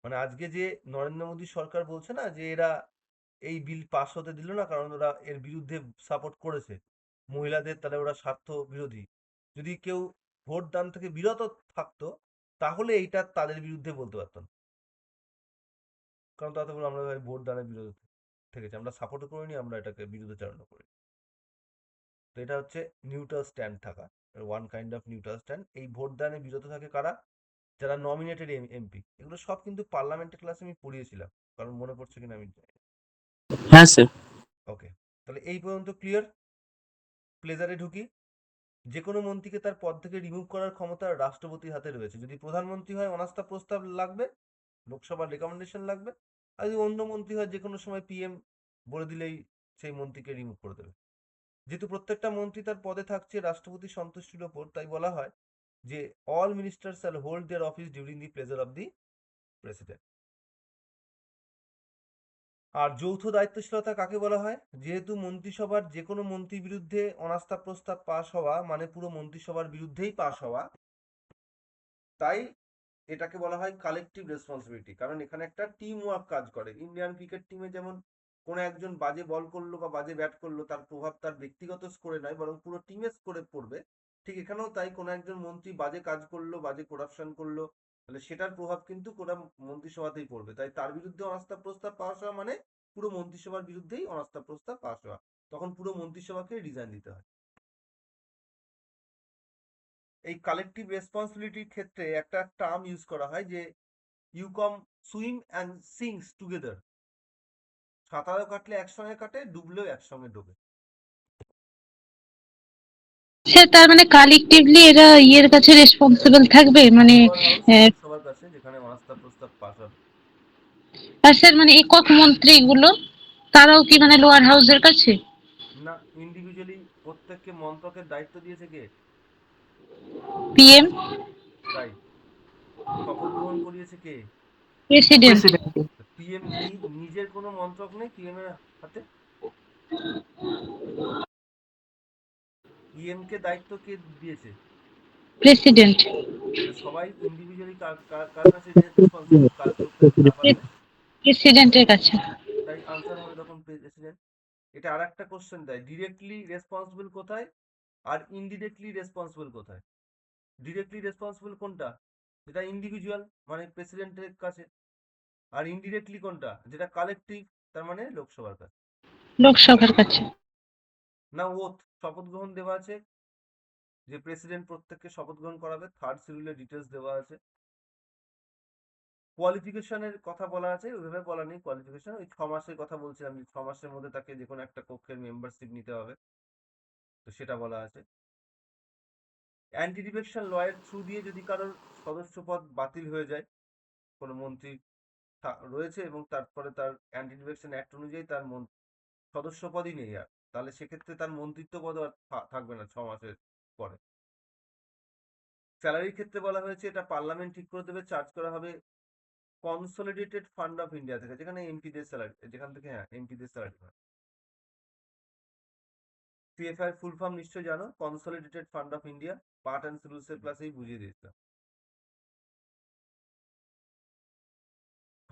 মানে আজকে যে নরেন্দ্র মোদী সরকার বলছে না যে এরা এই বিল পাস হতে দিল না কারণ ওরা এর বিরুদ্ধে সাপোর্ট করেছে মহিলাদের, তাহলে ওরা স্বার্থ বিরোধী। যদি কেউ ভোট দান থেকে বিরত থাকতো তাহলে এইটা তাদের বিরুদ্ধে বলতে পারতো না, কারণ তাতে বলে আমরা ভাই ভোট দানের বিরোধী থেকেছি, আমরা সাপোর্টও করিনি, আমরা এটাকে বিরুদ্ধাচারণও করি। তো এটা হচ্ছে নিউট্রাল স্ট্যান্ড থাকা, one kind of neutral stand. এই ভোট দানে বিরত থাকে কারা? যারা নমিনেটেড এমপি। এগুলো সব কিন্তু পার্লামেন্টের ক্লাসে আমি পড়িয়েছিলাম, কারণ মনে পড়ছে কিনা আমি জানি না। হ্যাঁ স্যার। ওকে, তাহলে এই পর্যন্ত ক্লিয়ার। প্লেজারে ঢুকি। যে কোনো মন্ত্রীকে তার পদ থেকে রিমুভ করার ক্ষমতা রাষ্ট্রপতির হাতে রয়েছে। যদি প্রধানমন্ত্রী হয় অনাস্থা প্রস্তাব লাগবে, লোকসভার রেকমেন্ডেশন লাগবে, আর যদি অন্য মন্ত্রী হয় যে কোনো সময় পিএম বলে দিলেই সেই মন্ত্রীকে রিমুভ করে দেবে। যেহেতু প্রত্যেকটা মন্ত্রী তার পদে থাকছে রাষ্ট্রপতির সন্তুষ্টির ওপর, তাই বলা হয় যে all minister shall hold their office during the pleasure of the president. আর যৌথ দায়িত্বশীলতা কাকে বলা হয়? যেহেতু মন্ত্রিসভার যে কোনো মন্ত্রীর বিরুদ্ধে অনাস্থা প্রস্তাব পাশ হওয়া মানে পুরো মন্ত্রিসভার বিরুদ্ধেই পাশ হওয়া, তাই এটাকে বলা হয় কালেকটিভ রেসপন্সিবিলিটি। কারণ এখানে একটা টিম ওয়ার্ক কাজ করে। ইন্ডিয়ান ক্রিকেট টিমে যেমন কোনো একজন বাজে বল করলো বা বাজে ব্যাট করলো, তার প্রভাব তার ব্যক্তিগত স্কোরে নয় বরং পুরো টিমের স্কোরে পড়বে, ঠিক এখানেও তাই। কোনো একজন মন্ত্রী বাজে কাজ করলো, বাজে করাপশন করলো, তাহলে সেটার প্রভাব কিন্তু গোটা মন্ত্রিসভাতেই পড়বে। তাই তার বিরুদ্ধে অনাস্থা প্রস্তাব পাশ হওয়া মানে পুরো মন্ত্রিসভার বিরুদ্ধেই অনাস্থা প্রস্তাব পাশ হওয়া, তখন পুরো মন্ত্রিসভাকে রিজাইন দিতে হয়। এই কালেকটিভ রেসপন্সিবিলিটির ক্ষেত্রে একটা টার্ম ইউজ করা হয় যে you come swim and sings together. সাঁতারও কাটলে একসঙ্গে কাটে, ডুবলেও একসঙ্গে ডুবে। স্যার তার মানে কালেকটিভলি এরা ইয়ের কাছে রেসপন্সিবল থাকবে, মানে লোয়ার হাউস লোকসভার কাছে যেখানে অনাস্থা প্রস্তাব পাস হবে। আর স্যার মানে একক মন্ত্রীগুলো তারাও কি মানে লোয়ার হাউসের কাছে? না, ইন্ডিভিজুয়ালি প্রত্যেককে মন্ত্রকের দায়িত্ব দিয়েছে কে? PM, right. শপথ গ্রহণ করিয়েছে কে? প্রেসিডেন্ট। প্রেসিডেন্ট। পিএম নিজের কোনো মন্ত্রক নেই পিএম এর হাতে। পিএম কে দায়িত্ব কে দিয়েছে? প্রেসিডেন্ট। তাহলে সবাই ইন্ডিভিজুয়ালি কার কাছে রেসপন্সিবল কাজ করতে না পারলে? প্রেসিডেন্টের কাছে। তাই আনসার হবে তখন প্রেসিডেন্ট। এটা আর একটা কোশ্চেন দেয়, ডিরেক্টলি রেসপন্সিবল কোথায় আর ইনডিরেক্টলি রেসপন্সিবল কোথায়? ডিরেক্টলি রেসপন্সিবল কোনটা? যেটা ইন্ডিভিজুয়াল মানে প্রেসিডেন্টের কাছে। আর ইনডিরেক্টলি কোনটা? যেটা কালেকটিভ, তার মানে লোকসভার কাছে। লোকসভার কাছে। না ওথ, শপথ গ্রহণ দেওয়া আছে যে প্রেসিডেন্ট প্রত্যেককে শপথ গ্রহণ করাবে, থার্ড শিডিউলে ডিটেলস দেওয়া আছে। কোয়ালিফিকেশনের কথা বলা আছে, ওইভাবে বলা নেই কোয়ালিফিকেশন, ওই 6 মাসের কথা বলছিলাম, 6 মাসের মধ্যে তাকে যে কোনো একটা কক্ষের মেম্বারশিপ নিতে হবে, তো সেটা বলা আছে। অ্যান্টি ডিফেকশন লয়ের থ্রু দিয়ে যদি কারোর সদস্যপদ বাতিল হয়ে যায়, কোনো মন্ত্রী রয়েছে এবং তারপরে তার অ্যান্টি ডিফেকশন অ্যাক্ট অনুযায়ী তার সদস্যপদই নেই আর, তাহলে সেক্ষেত্রে তার মন্ত্রিত্ব পদ আর থাকবে না 6 মাসের পরে। স্যালারির ক্ষেত্রে বলা হয়েছে এটা পার্লামেন্ট ঠিক করে দেবে, চার্জ করা হবে কনসলিডেটেড ফান্ড অফ ইন্ডিয়া থেকে, যেখানে এমপিদের স্যালারি, যেখান থেকে এমপিদের স্যালারি হয়। পিএফআই ফুল ফর্ম নিশ্চয়ই জানো, consolidated fund of India. Part and rules এর ক্লাসেই বুঝিয়ে দিয়েছিলাম।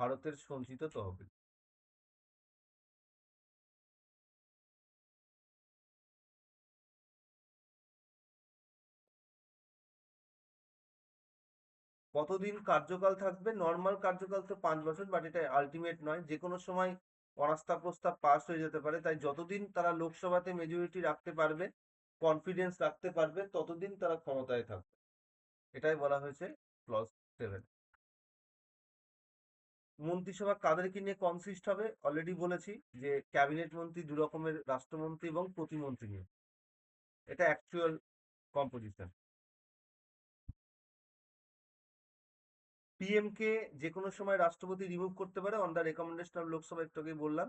ভারতের সঞ্চিত তহবিল। কতদিন কার্যকাল থাকবে? নর্মাল কার্যকাল তো 5 বছর, বাট এটা আলটিমেট নয়, যে কোনো সময় অনাস্থা প্রস্তাব পাস হয়ে যেতে পারে। তাই যতদিন তারা লোকসভাতে মেজরিটি রাখতে পারবে, কনফিডেন্স রাখতে পারবে, ততদিন তারা ক্ষমতায় থাকবে। এটাই বলা হয়েছে ক্লজ 7। মন্ত্রিসভা কাদেরকে নিয়ে কনসিস্ট হবে? অলরেডি বলেছি যে ক্যাবিনেট মন্ত্রী, 2 রকমের রাষ্ট্রমন্ত্রী এবং প্রতিমন্ত্রী নিয়ে। এটা অ্যাকচুয়াল কম্পোজিশন। পিএম কে যে কোনো সময় রাষ্ট্রপতি রিমুভ করতে পারে on the recommendation of Lok Sabha, একটু আগেই বললাম,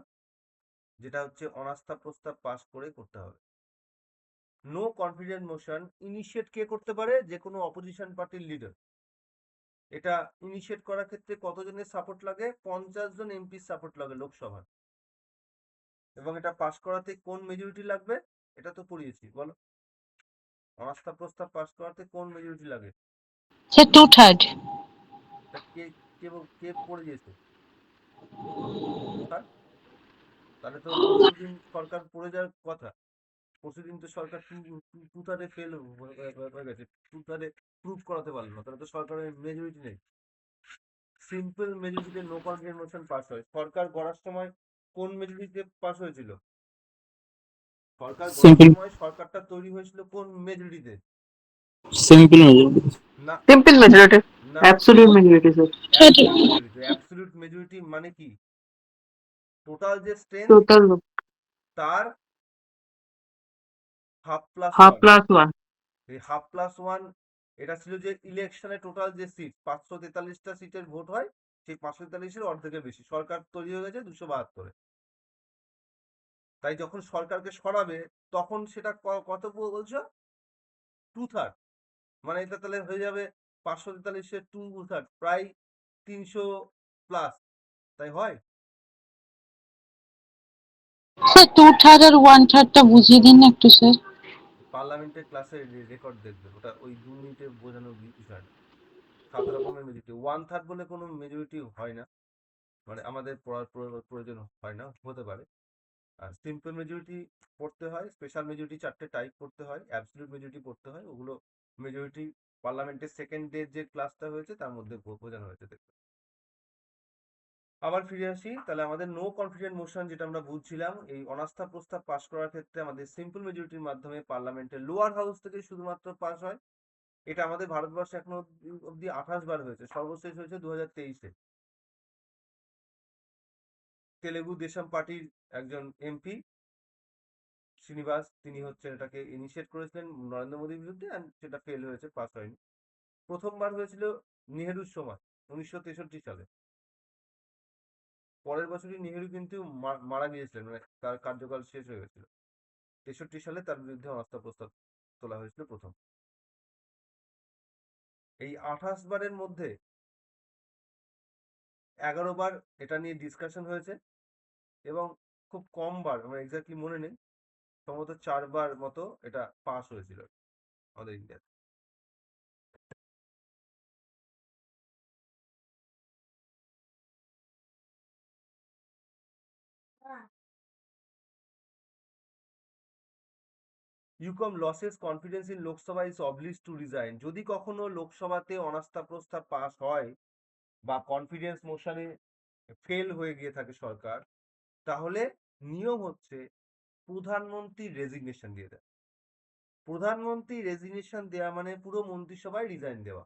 যেটা হচ্ছে অনাস্থা প্রস্তাব পাস করে করতে হবে। নো কনফিডেন্স মোশন ইনিশিয়েট কে করতে পারে? যে কোনো অপোজিশন পার্টির লিডার। এটা ইনিশিয়েট করার ক্ষেত্রে কতজনের সাপোর্ট লাগে? 50 জন এমপির সাপোর্ট লাগে লোকসভার। এবং এটা পাস করাতে কোন মেজরিটি লাগবে? এটা তো পড়িয়েছি, বলো। অনাস্থা প্রস্তাব পাস করাতে কোন মেজরিটি লাগে? স্যার 2/3। তা কে কে কে পড়ে গিয়েছে? 2/3? তাহলে তো পরশুদিন সরকার পড়ে যাওয়ার কথা। পরশুদিন তো সরকার 2/3 ফেল হয়ে গেছে, 2/3 প্রুভ করাতে পারলো না, তাহলে তো সরকারের মেজরিটি নেই। সিম্পল মেজরিটিতে নো কনফিডেন্স মোশন পাস হয়। সরকার গড়ার সময় কোন মেজরিটিতে পাস হয়েছিল? সরকার গড়ার সিম্পল সময় সরকারটা তৈরি হয়েছিল কোন মেজরিটিতে? Simple majority. না, সিম্পল মেজরিটি, না, absolute majority sir. Absolute majority. Absolute majority মানে কি? টোটাল যে স্ট্রেংথ টোটাল তার হাফ প্লাস হাফ 1। প্লাস 1। এই হাফ প্লাস 1, এটা ছিল যে ইলেকশনে টোটাল যে সিট, 543টা সিটের ভোট হয়, সেই 543-এর অর্ধেকের বেশি। সরকার তৈরি হয়ে গেছে 272-এ। তাই যখন সরকারকে সরাবে তখন সেটা কত বলছো? 2/3। মানে এটা তাহলে হয়ে যাবে 543-এর 2/3, প্রায় 300 প্লাস। তাই হয়? স্যার 2/3 আর 1/3টা বুঝিয়ে দিন না একটু স্যার। পার্লামেন্টের ক্লাসে রেকর্ড দেখবে, ওটা ওই 2 মিনিটে বোঝানোর বিষয় না। 7 রকমের মেজরিটি। 1/3 বলে কোনো মেজরিটি হয় না, মানে আমাদের পড়ার প্রয়োজন হয় না, হতে পারে। আর সিম্পল মেজরিটি পড়তে হয়, স্পেশাল মেজরিটি 4টে টাইপ পড়তে হয়, অ্যাবসলিউট মেজরিটি পড়তে হয়। ওগুলো মেজরিটি পার্লামেন্টের সেকেন্ড ডে যে ক্লাসটা হয়েছে তার মধ্যে বোঝানো হয়েছে, দেখবে। আবার ফিরে আসি, তাহলে আমাদের নো কনফিডেন্স মোশন যেটা আমরা বুঝছিলাম, এই অনাস্থা প্রস্তাব পাস করার ক্ষেত্রে আমাদের সিম্পল মেজরিটির মাধ্যমে পার্লামেন্টের লোয়ার হাউস থেকে শুধুমাত্র পাস হয়। এটা আমাদের ভারতবর্ষে এখনো অব্দি 28 বার হয়েছে, সর্বশেষ হয়েছে 2023-এ। তেলেগু দেশম পার্টির একজন এমপি শ্রীনিবাস, তিনি হচ্ছেন এটাকে ইনিশিয়েট করেছিলেন নরেন্দ্র মোদীর বিরুদ্ধে, অ্যান্ড সেটা ফেল হয়েছে, পাস হয়নি। প্রথমবার হয়েছিল নেহেরুর সময় 1963 সালে। পরের বছরই নেহেরু কিন্তু মারা গিয়েছিলেন, মানে তার কার্যকাল শেষ হয়ে গেছিল। 63 সালে তার বিরুদ্ধে অনাস্থা প্রস্তাব তোলা হয়েছিল প্রথম। এই 28 বারের মধ্যে 11 বার এটা নিয়ে ডিসকাশন হয়েছে, এবং খুব কম বার, আমার এক্স্যাক্টলি মনে নেই, সম্ভবত 4 বার মতো এটা পাস হয়েছিল আমাদের ইন্ডিয়াতে। ইউকম losses confidence in Lok Sabha is অবলিগড to resign. যদি কখনো লোকসভাতে অনাস্থা প্রস্তাব পাস হয় বা কনফিডেন্স মোশনে ফেল হয়ে গিয়ে থাকে সরকার, তাহলে নিয়ম হচ্ছে প্রধানমন্ত্রী রেজিগনেশন দিয়ে দেয়। প্রধানমন্ত্রী রেজিগনেশন দেওয়া মানে পুরো মন্ত্রিসভায় রিজাইন দেওয়া।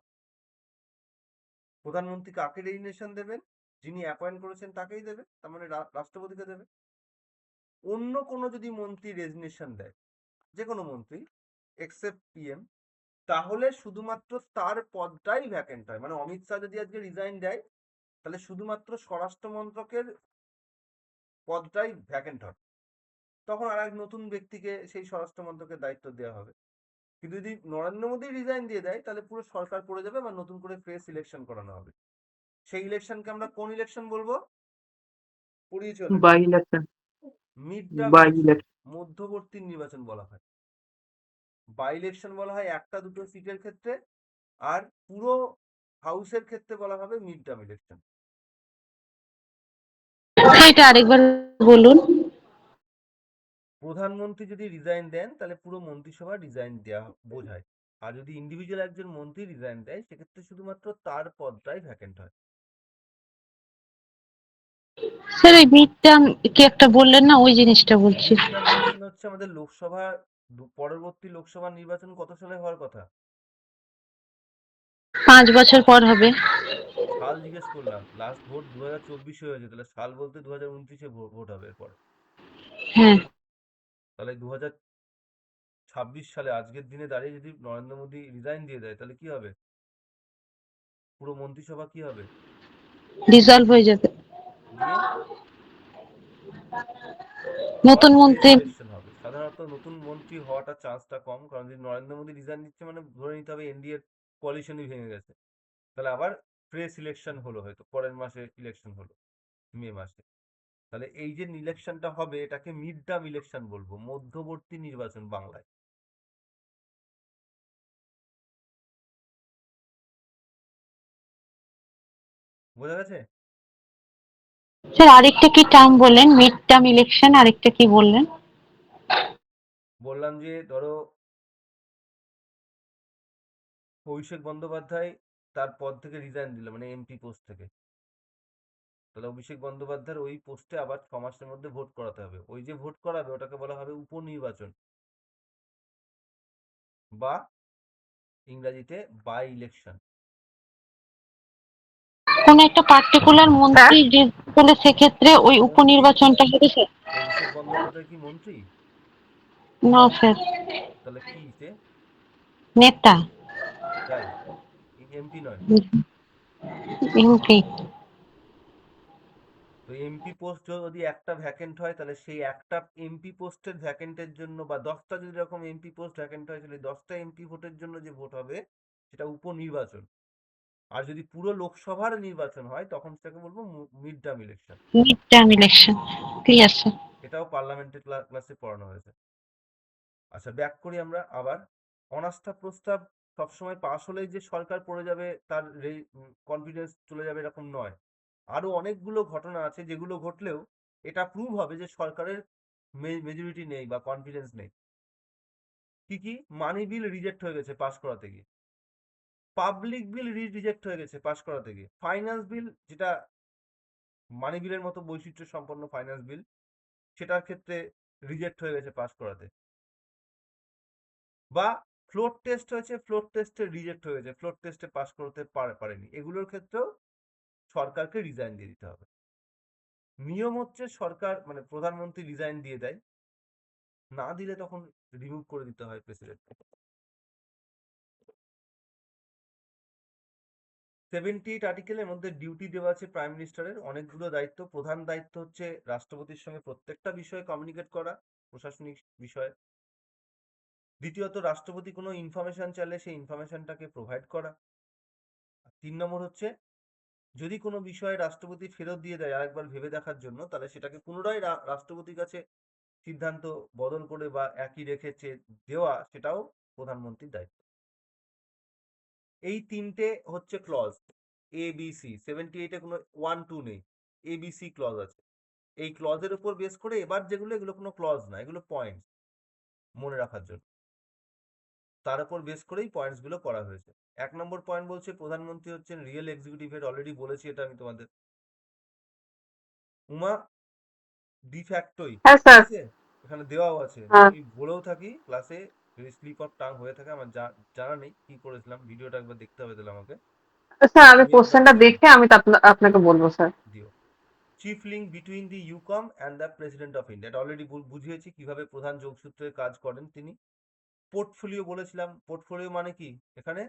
প্রধানমন্ত্রী কাকে রেজিগনেশন দেবেন? যিনি অ্যাপয়েন্ট করেছেন তাকেই দেবে, তার মানে রাষ্ট্রপতিকে দেবে। অন্য কোনো যদি মন্ত্রী রেজিগনেশন দেয়, যে কোনো মন্ত্রী এক্সেপ্ট পিএম, তাহলে শুধুমাত্র তার পদটাই ভ্যাকেন্ট হয়। মানে অমিত শাহ যদি আজকে রিজাইন দেয়, তাহলে শুধুমাত্র স্বরাষ্ট্র মন্ত্রকের পদটাই ভ্যাকেন্ট হয়, তখন আর এক নতুন ব্যক্তিকে সেই স্বরাষ্ট্র মন্ত্রকের দায়িত্ব দেওয়া হবে। কিন্তু যদি নরেন্দ্র মোদী রিজাইন দিয়ে দেয়, তাহলে পুরো সরকার পড়ে যাবে বা নতুন করে ফ্রেশ ইলেকশন করানো হবে। সেই ইলেকশনকে আমরা কোন ইলেকশন বলবো? পড়িয়েছি already, by election. Mid term by election, election. মধ্যবর্তী নির্বাচন বলা হয়। বাই ইলেকশন বলা হয় একটা দুটো সিটের ক্ষেত্রে, আর পুরো হাউসের ক্ষেত্রে বলা হবে মিড টার্ম ইলেকশন। এটা আরেকবার বলুন। প্রধানমন্ত্রী যদি রিজাইন দেন তাহলে পুরো মন্ত্রিসভা রিজাইন দেওয়া বোঝায়। আর যদি ইন্ডিভিজুয়াল একজন মন্ত্রী রিজাইন দেয় সেক্ষেত্রে শুধুমাত্র তার পদটাই ভ্যাকেন্ট হয়। স্যার ওই মিড টার্ম কি একটা বললেন না, ওই জিনিসটা বলছি। মিড টার্ম ইলেকশন হচ্ছে আমাদের লোকসভা পরবর্তী লোকসভা নির্বাচন কত সালে হওয়ার কথা? 5 বছর পর হবে। সাল জিজ্ঞেস করলাম, লাস্ট ভোট 2024 হয়েছে, তাহলে সাল বলতে 2029 ভোট হবে এরপর। হ্যাঁ। তাহলে 2026 সালে আজকের দিনে দাঁড়িয়ে যদি নরেন্দ্র মোদী রিজাইন দিয়ে দেয় তাহলে কি হবে? পুরো মন্ত্রিসভা কি হবে? ডিসলভ হয়ে যাবে। দিয়ে নতুন মন্ত্রী। ইলেকশন হবে। সাধারণত নতুন মন্ত্রী হওয়াটা চান্সটা কম, কারণ যদি নরেন্দ্র মোদী রিজাইন দিচ্ছে মানে ধরে নিতে হবে এনডিএ কোয়ালিশনই ভেঙে গেছে। তাহলে আবার ফ্রেশ ইলেকশন হলো, হয়তো পরের মাসে ইলেকশন হলো, মে মাসে। তাহলে এই যে ইলেকশনটা হবে এটাকে মিড টার্ম ইলেকশন বলবো, মধ্যবর্তী নির্বাচন বাংলায়। বোঝা গেছে? স্যার আরেকটা কি টার্ম বললেন? মিড টার্ম ইলেকশন, আরেকটা কি বললেন? বললাম যে ধরো অভিষেক বন্দ্যোপাধ্যায় তার পদ থেকে রিজাইন দিল, মানে এমপি পোস্ট থেকে। তাহলে অভিষেক বন্দ্যোপাধ্যায়ের ওই পোস্টে আবার 6 মাসের মধ্যে ভোট করাতে হবে। ওই যে ভোট করাবে ওটাকে বলা হবে উপনির্বাচন, বা ইংরাজিতে বাই ইলেকশন। কোন একটা পার্টিকুলার মন্ত্রী যে বলে সেক্ষেত্রে ওই উপনির্বাচনটা হবে স্যার? অভিষেক বন্দ্যোপাধ্যায় কি মন্ত্রী? না স্যার, তাহলে কি সে? নেতা। তাই? এমপি নয়? এমপি। তো এমপি পোস্ট যদি একটা ভ্যাকেন্ট হয় তাহলে সেই একটা এমপি পোস্টের ভ্যাকেন্টের জন্য, বা 10টা যদি এরকম এমপি পোস্ট ভ্যাকেন্ট হয় তাহলে 10টা এমপি ভোটের জন্য যে ভোট হবে সেটা উপনির্বাচন। আর যদি পুরো লোকসভার নির্বাচন হয় তখন সেটাকে বলবো mid term election. Mid term election. Clear sir. এটাও পার্লামেন্টের ক্লাসে পড়ানো হয়েছে। আচ্ছা, ব্যাক করি আমরা আবার। অনাস্থা প্রস্তাব সবসময় পাশ হলেই যে সরকার পড়ে যাবে, তার কনফিডেন্স চলে যাবে এরকম নয়। আরো অনেকগুলো ঘটনা আছে যেগুলো ঘটলেও এটা প্রুভ হবে যে সরকারের মেজরিটি নেই বা কনফিডেন্স নেই। কি কি? মানি বিল রিজেক্ট হয়ে গেছে পাশ করাতে গিয়ে, পাবলিক বিল রিজেক্ট হয়ে গেছে পাশ করাতে গিয়ে, ফাইন্যান্স বিল, যেটা মানি বিলের মতো বৈশিষ্ট্য সম্পন্ন ফাইন্যান্স বিল, সেটার ক্ষেত্রে রিজেক্ট হয়ে গেছে পাশ করাতে। বা ফ্লোর টেস্ট হয়েছে, ফ্লোর টেস্টে রিজেক্ট হয়ে গেছে, ফ্লোর টেস্টে পাস করতে পারেনি, এগুলোর ক্ষেত্রেও সরকারকে রিজাইন দিয়ে দিতে হবে। নিয়ম হচ্ছে সরকার মানে প্রধানমন্ত্রী রিজাইন দিয়ে দেয়, না দিলে তখন রিমুভ করে দিতে হয় প্রেসিডেন্ট। 78 আর্টিকেলের মধ্যে ডিউটি দেওয়া আছে প্রাইম মিনিস্টারের অনেকগুলো দায়িত্ব। প্রধান দায়িত্ব হচ্ছে রাষ্ট্রপতির সঙ্গে প্রত্যেকটা বিষয়ে কমিউনিকেট করা, প্রশাসনিক বিষয়ে। দ্বিতীয়ত, রাষ্ট্রপতি কোনো ইনফরমেশন চাইলে সেই ইনফরমেশনটাকে প্রোভাইড করা। 3 নম্বর হচ্ছে যদি কোনো বিষয়ে রাষ্ট্রপতি ফেরত দিয়ে দেয় আরেকবার ভেবে দেখার জন্য, তাহলে সেটাকে পুনরায় রাষ্ট্রপতির কাছে সিদ্ধান্ত বদল করে বা একই রেখেছে দেওয়া, সেটাও প্রধানমন্ত্রীর দায়িত্ব। এই তিনটে হচ্ছে ক্লজ ABC। 78-এ কোনো 1-2 নেই, ABC ক্লজ আছে। এই ক্লজের উপর বেস করে এবার যেগুলো, এগুলো কোনো ক্লজ না, এগুলো পয়েন্টস মনে রাখার জন্য। তার উপর বেস করেই পয়েন্টস গুলো করা হয়েছে। 1 নম্বর পয়েন্ট বলছে প্রধানমন্ত্রী হচ্ছেন রিয়েল এক্সিকিউটিভ হেড, অলরেডি বলেছি এটা আমি তোমাদের। উমা ডিফ্যাক্টই, হ্যাঁ ঠিক স্যার। আছে, এখানে দেওয়াও আছে। হ্যাঁ আমি বলেও থাকি ক্লাসে, যদি স্লিপ অফ টাং হয়ে থাকে, আমার জানা নেই কি করেছিলাম, ভিডিওটা একবার দেখতে হবে তাহলে আমাকে। স্যার, আমি তুমি একবার কোশ্চেনটা দেখে আমি তো আপনাকে বলবো স্যার। দিও। Chief link between the UCOM and the president of India, এটা অলরেডি বুঝিয়েছি কিভাবে প্রধান যোগসূত্রে কাজ করেন তিনি। পোর্টফোলিও বলেছিলাম, পোর্টফোলিও মানে কি, এখানে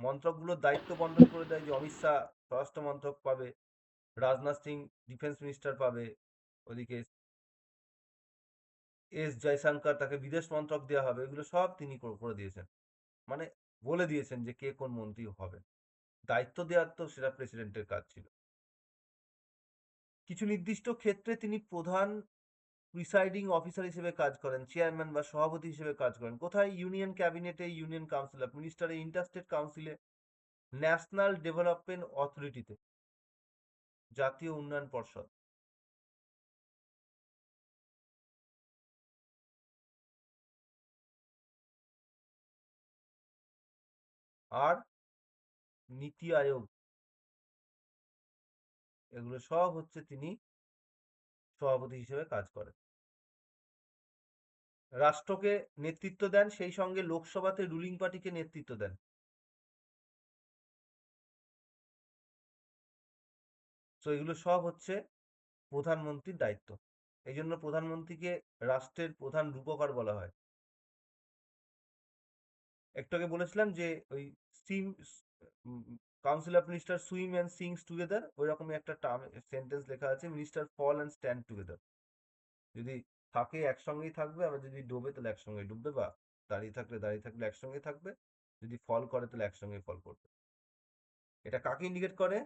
মন্ত্রকগুলোর দায়িত্ব বন্টন করে দেয়, যে অমিত শাহ স্বরাষ্ট্র মন্ত্রক পাবে, রাজনাথ সিং ডিফেন্স মিনিস্টার পাবে, ওদিকে জয়শঙ্কর তাকে বিদেশ মন্ত্রক দেওয়া হবে, এগুলো সব তিনি করে দিয়েছেন। মানে বলে দিয়েছেন যে কে কোন মন্ত্রী হবে, দায়িত্ব দেওয়ার তো সেটা প্রেসিডেন্টের কাজ ছিল। কিছু নির্দিষ্ট ক্ষেত্রে তিনি প্রধান প্রিসাইডিং অফিসার হিসেবে কাজ করেন, চেয়ারম্যান বা সভাপতি হিসেবে কাজ করেন। কোথায়? ইউনিয়ন ক্যাবিনেটে, ইউনিয়ন কাউন্সিল অফ মিনিস্টারে, ইন্টারস্টেট কাউন্সিলে, ন্যাশনাল ডেভেলপমেন্ট অথরিটিতে, জাতীয় উন্নয়ন পর্ষদ, আর নীতি আয়োগ, এগুলো সব হচ্ছে তিনি সভাপতি হিসেবে কাজ করেন। রাষ্ট্রকে নেতৃত্ব দেন, সেই সঙ্গে লোকসভাতে রুলিং পার্টিকে নেতৃত্ব দেন। তো এগুলো সব হচ্ছে প্রধানমন্ত্রীর দায়িত্ব। এই জন্য প্রধানমন্ত্রীকে রাষ্ট্রের প্রধান রূপকার বলা হয়। একটু আগে বলেছিলাম যে ওই same council of minister swim and sings together, ওই রকমই একটা টার্ম সেন্টেন্স লেখা আছে, minister fall and stand together. যদি থাকে একসঙ্গেই থাকবে, আবার যদি ডোবে তাহলে একসঙ্গে ডুববে, বা দাঁড়িয়ে থাকলে একসঙ্গে থাকবে, যদি ফল করে তাহলে একসঙ্গে ফল করবে। এটা কাকে ইন্ডিকেট করে?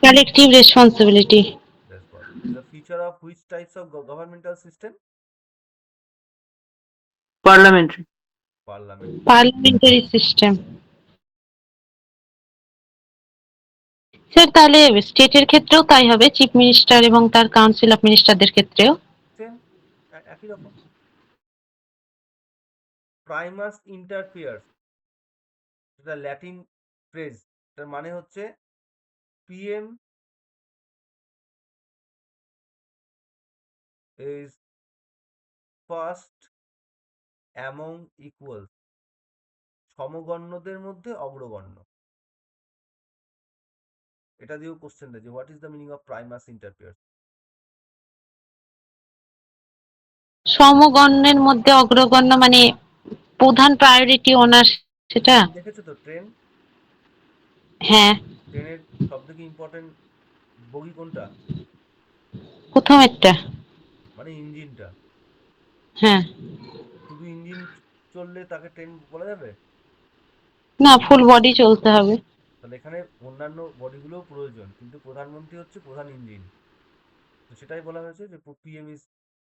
Collective responsibility. responsibility. The feature of which types of governmental system? Parliamentary. Parliamentary. Parliamentary system. Sir তাহলে স্টেটের ক্ষেত্রেও তাই হবে, চিফ মিনিস্টার এবং তার কাউন্সিল অফ মিনিস্টারদের ক্ষেত্রেও? Same, একই রকম। Primus inter pares, এটা ল্যাটিন ফ্রেজ, এটার মানে হচ্ছে PM is first among equals, সমগণ্যদের মধ্যে অগ্রগণ্য। এটা দিয়েও কোশ্চেন দেয় যে what is the meaning of primus inter pares. সমগণ্যের মধ্যে অগ্রগণ্য মানে প্রধান প্রায়োরিটি ওনার, সেটা? দেখেছো তো ট্রেন, হ্যাঁ, ট্রেনের সব থেকে ইম্পর্টেন্ট বগি কোনটা? প্রথমেরটা। মানে ইঞ্জিনটা। হ্যাঁ। শুধু ইঞ্জিন চললে তাকে ট্রেন বলা যাবে? না, ফুল বডি চলতে হবে। তাহলে এখানে অন্যান্য বডিগুলোও প্রয়োজন, কিন্তু প্রধানমন্ত্রী হচ্ছে প্রধান ইঞ্জিন। তো সেটাই বলা হয়েছে যে PM ইজ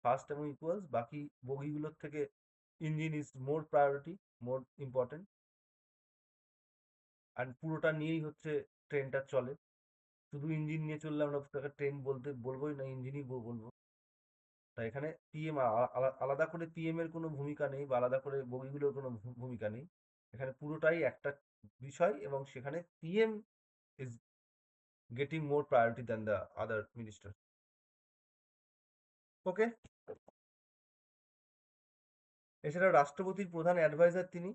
ফার্স্ট এবং ইকুয়ালস, বাকি বগিগুলোর থেকে engine is more priority, more important. আর পুরোটা নিয়েই হচ্ছে ট্রেনটা চলে। শুধু ইঞ্জিন নিয়ে চললে আমরা তাকে ট্রেন বলবোই না, ইঞ্জিনই বলবো। তাই এখানে PM আলাদা করে PM এর কোনো ভূমিকা নেই, বা আলাদা করে বগিগুলোর কোনো ভূমিকা নেই। এখানে পুরোটাই একটা বিষয়, এবং সেখানে PM is getting more priority than the other minister. ওকে। এছাড়া রাষ্ট্রপতির প্রধান অ্যাডভাইজার তিনি।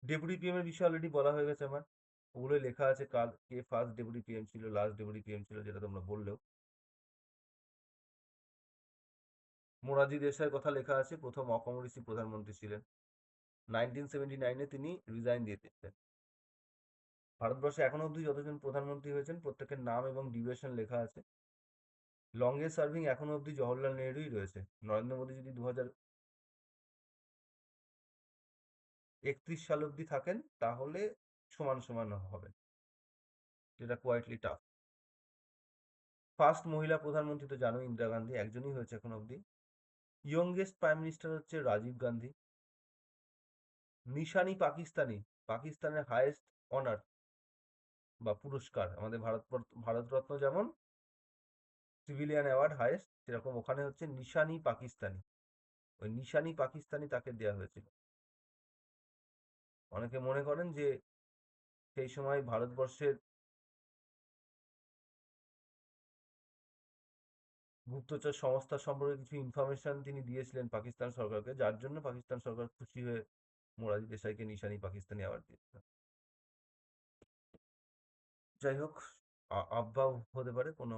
ডেপুটি PM এর বিষয়ে অলরেডি বলা হয়ে গেছে আমার, ওগুলোই লেখা আছে কাল কে ফার্স্ট ডেপুটি PM ছিল, লাস্ট ডেপুটি PM ছিল, যেটা তোমরা বললেও। মোরারজি দেশাইয়ের কথা লেখা আছে, প্রথম অকমরিসি প্রধানমন্ত্রী ছিলেন। 1979-এ তিনি রিজাইন দিয়ে দিতেন। ভারতবর্ষে এখনো অবধি যতজন প্রধানমন্ত্রী হয়েছেন প্রত্যেকের নাম এবং ডিউরেশন লেখা আছে। লংগেস্ট সার্ভিং এখনো অবধি জওহরলাল নেহরুই রয়েছে। নরেন্দ্র মোদী যদি 2031 সাল অবধি থাকেন তাহলে সমান সমান হবেন, যেটা কোয়াইটলি টাফ। ফার্স্ট মহিলা প্রধানমন্ত্রী তো জানো, ইন্দিরা গান্ধী, একজনই হয়েছে এখন অবধি। ইয়ংগেস্ট প্রাইম মিনিস্টার হচ্ছে রাজীব গান্ধী। নিশানি পাকিস্তানি, পাকিস্তানের হাইয়েস্ট অনার বা পুরস্কার, আমাদের ভারতরত্ন যেমন সিভিলিয়ান অ্যাওয়ার্ড হাইয়েস্ট, সেরকম ওখানে হচ্ছে নিশানি পাকিস্তানি। ওই নিশানি পাকিস্তানি তাকে দেওয়া হয়েছিল। অনেকে মনে করেন যে সেই সময় ভারতবর্ষের গুপ্তচর সংস্থা সম্পর্কে কিছু ইনফরমেশন তিনি দিয়েছিলেন পাকিস্তান সরকারকে, যার জন্য পাকিস্তান সরকার খুশি হয়ে মোরারজি দেশাইকে নিশানি পাকিস্তানি অ্যাওয়ার্ড দিয়েছিল। যাই হোক, আবহাওয়া হতে পারে, কোনো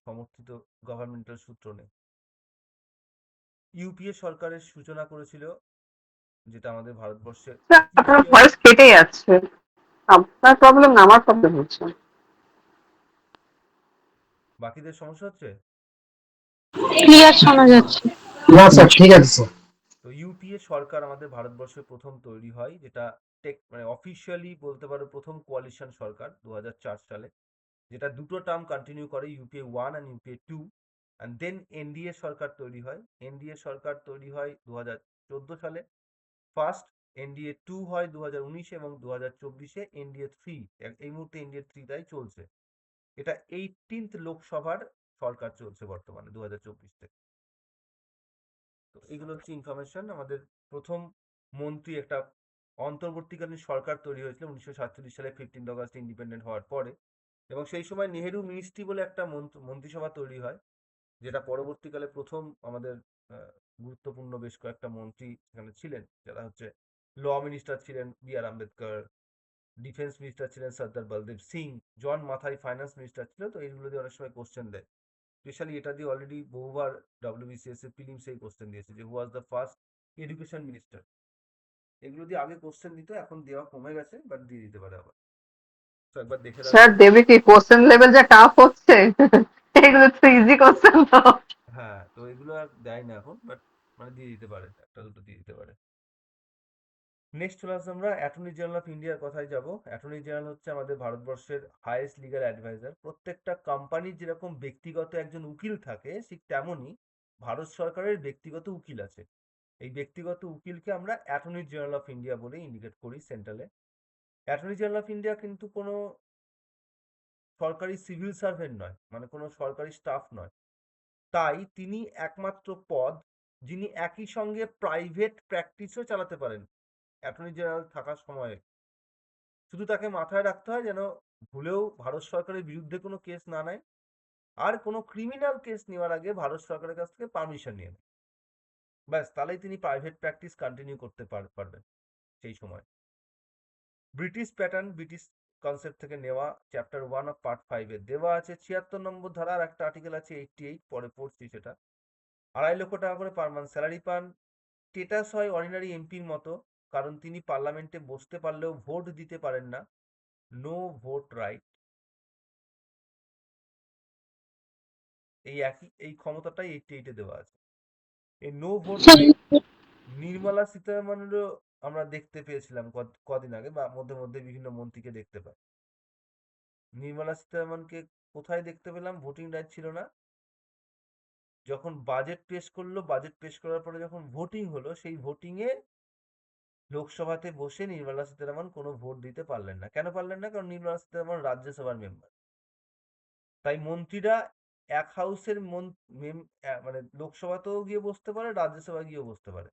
সমর্থিত গভর্নমেন্টাল সূত্র নেই। ইউপিএ সরকারের সূচনা করেছিল, যেটা আমাদের ভারতবর্ষের আপনার ভয়েস কেটে যাচ্ছে। আপনার প্রবলেম না, আমার প্রবলেম হচ্ছে। বাকিদের সমস্যা হচ্ছে। ক্লিয়ার শোনা যাচ্ছে। না স্যার, ঠিক আছে স্যার। তো ইউপিএ সরকার আমাদের ভারতবর্ষে প্রথম তৈরি হয়, যেটা মানে অফিসিয়ালি বলতে পারো প্রথম কোয়ালিশন সরকার 2004 সালে, যেটা দুটো টার্ম কন্টিনিউ করে, UPA 1 and UPA 2, and then NDA সরকার তৈরি হয়। এনডিএ সরকার তৈরি হয় 2014 সালে। ফার্স্ট এনডিএ 2 হয় 2019 এবং 2024-এ এনডিএ 3, এই মুহূর্তে এনডিএ 3টাই চলছে। এটা 18th লোকসভার সরকার চলছে বর্তমানে 2024 থেকে। তো এগুলো হচ্ছে ইনফরমেশন। আমাদের প্রথম মন্ত্রী, একটা অন্তর্বর্তীকালীন সরকার তৈরি হয়েছিল 1947 সালে 15 আগস্ট ইন্ডিপেন্ডেন্ট হওয়ার পরে, এবং সেই সময় নেহেরু মিনিস্ট্রি বলে একটা মন্ত্রিসভা তৈরি হয়, যেটা পরবর্তীকালে প্রথম আমাদের গুরুত্বপূর্ণ বেশ কয়েকটা মন্ত্রী সেখানে ছিলেন, যারা হচ্ছে ল মিনিস্টার ছিলেন B.R. আম্বেদকর, ডিফেন্স মিনিস্টার ছিলেন সর্দার বলদেব সিং, জন মাথাই ফাইন্যান্স মিনিস্টার ছিল। তো এইগুলো দিয়ে অনেক সময় কোশ্চেন দেয়, স্পেশালি এটা দিয়ে অলরেডি বহুবার WBCS এর প্রিলিমসে এই কোশ্চেন দিয়েছে যে who was the first education minister. এগুলো দিয়ে আগে কোশ্চেন দিত, এখন দেওয়া কমে গেছে, বাট দিয়ে দিতে পারে আবার। তো একবার দেখে স্যার রাখবেন। দেবে কি? কোশ্চেন লেভেল যা টাফ হচ্ছে, এগুলো তো ইজি কোশ্চেন তো। হ্যাঁ, তো এগুলো আর দেয় না এখন, বাট মানে দিয়ে দিতে পারে, একটা দুটো দিয়ে দিতে পারে। নেক্সট চলে আসছে আমরা অ্যাটর্নি জেনারেল অফ ইন্ডিয়ার কথায় যাব। অ্যাটর্নি জেনারেল হচ্ছে আমাদের ভারতবর্ষের হাইয়েস্ট লিগ্যাল অ্যাডভাইজার। প্রত্যেকটা কোম্পানির যেরকম ব্যক্তিগত একজন উকিল থাকে, ঠিক তেমনই ভারত সরকারের ব্যক্তিগত উকিল আছে। এই ব্যক্তিগত উকিলকে আমরা অ্যাটর্নি জেনারেল অফ ইন্ডিয়া বলে ইন্ডিকেট করি সেন্ট্রালে। অ্যাটর্নি জেনারেল অফ ইন্ডিয়া কিন্তু কোনো সরকারি সিভিল সার্ভেন্ট নয়, মানে কোনো সরকারি স্টাফ নয়। তাই তিনি একমাত্র পদ যিনি একই সঙ্গে প্রাইভেট প্র্যাকটিসও চালাতে পারেন অ্যাটর্নি জেনারেল থাকার সময়ে। শুধু তাকে মাথায় রাখতে হয় যেন ভুলেও ভারত সরকারের বিরুদ্ধে কোনো কেস না নেয়, আর কোনো ক্রিমিনাল কেস নেওয়ার আগে ভারত সরকারের কাছ থেকে পারমিশন নিয়ে নেয়। ব্যাস, তাহলেই তিনি প্রাইভেট প্র্যাকটিস কন্টিনিউ করতে পারবেন সেই সময়। ব্রিটিশ প্যাটার্ন, ব্রিটিশ কনসেপ্ট থেকে নেওয়া, চ্যাপ্টার 1 অফ পার্ট 5 এর দেওয়া আছে 76 নম্বর ধারার একটা আর্টিকেল আছে 88, পরে পড়ছি সেটা। 2.5 লক্ষ টাকা করে পার মান্থ স্যালারি পান। স্টেটাস হয় অর্ডিনারি এমপির মতো, কারণ তিনি পার্লামেন্টে বসতে পারলেও ভোট দিতে পারেন না। No vote right. এই ক্ষমতাটাই 88 দেওয়া আছে। এই no vote sir right Nirmala সীতারামনেরও আমরা দেখতে পেয়েছিলাম কদিন আগে, বা মধ্যে মধ্যে বিভিন্ন মন্ত্রীকে দেখতে পাই। নির্মলা সীতারামনকে কোথায় দেখতে পেলাম? ভোটিং রাইট ছিল না, যখন বাজেট পেশ করলো, বাজেট পেশ করার পরে যখন ভোটিং হলো, সেই ভোটিংয়ে লোকসভাতে বসে নির্মলা সীতারামন কোনো ভোট দিতে পারলেন না। কেন পারলেন না? কারণ নির্মলা সীতারামন রাজ্যসভার মেম্বার। তাই মন্ত্রীরা এক হাউসের মানে লোকসভাতেও গিয়ে বসতে পারে, রাজ্যসভায় গিয়েও বসতে পারে।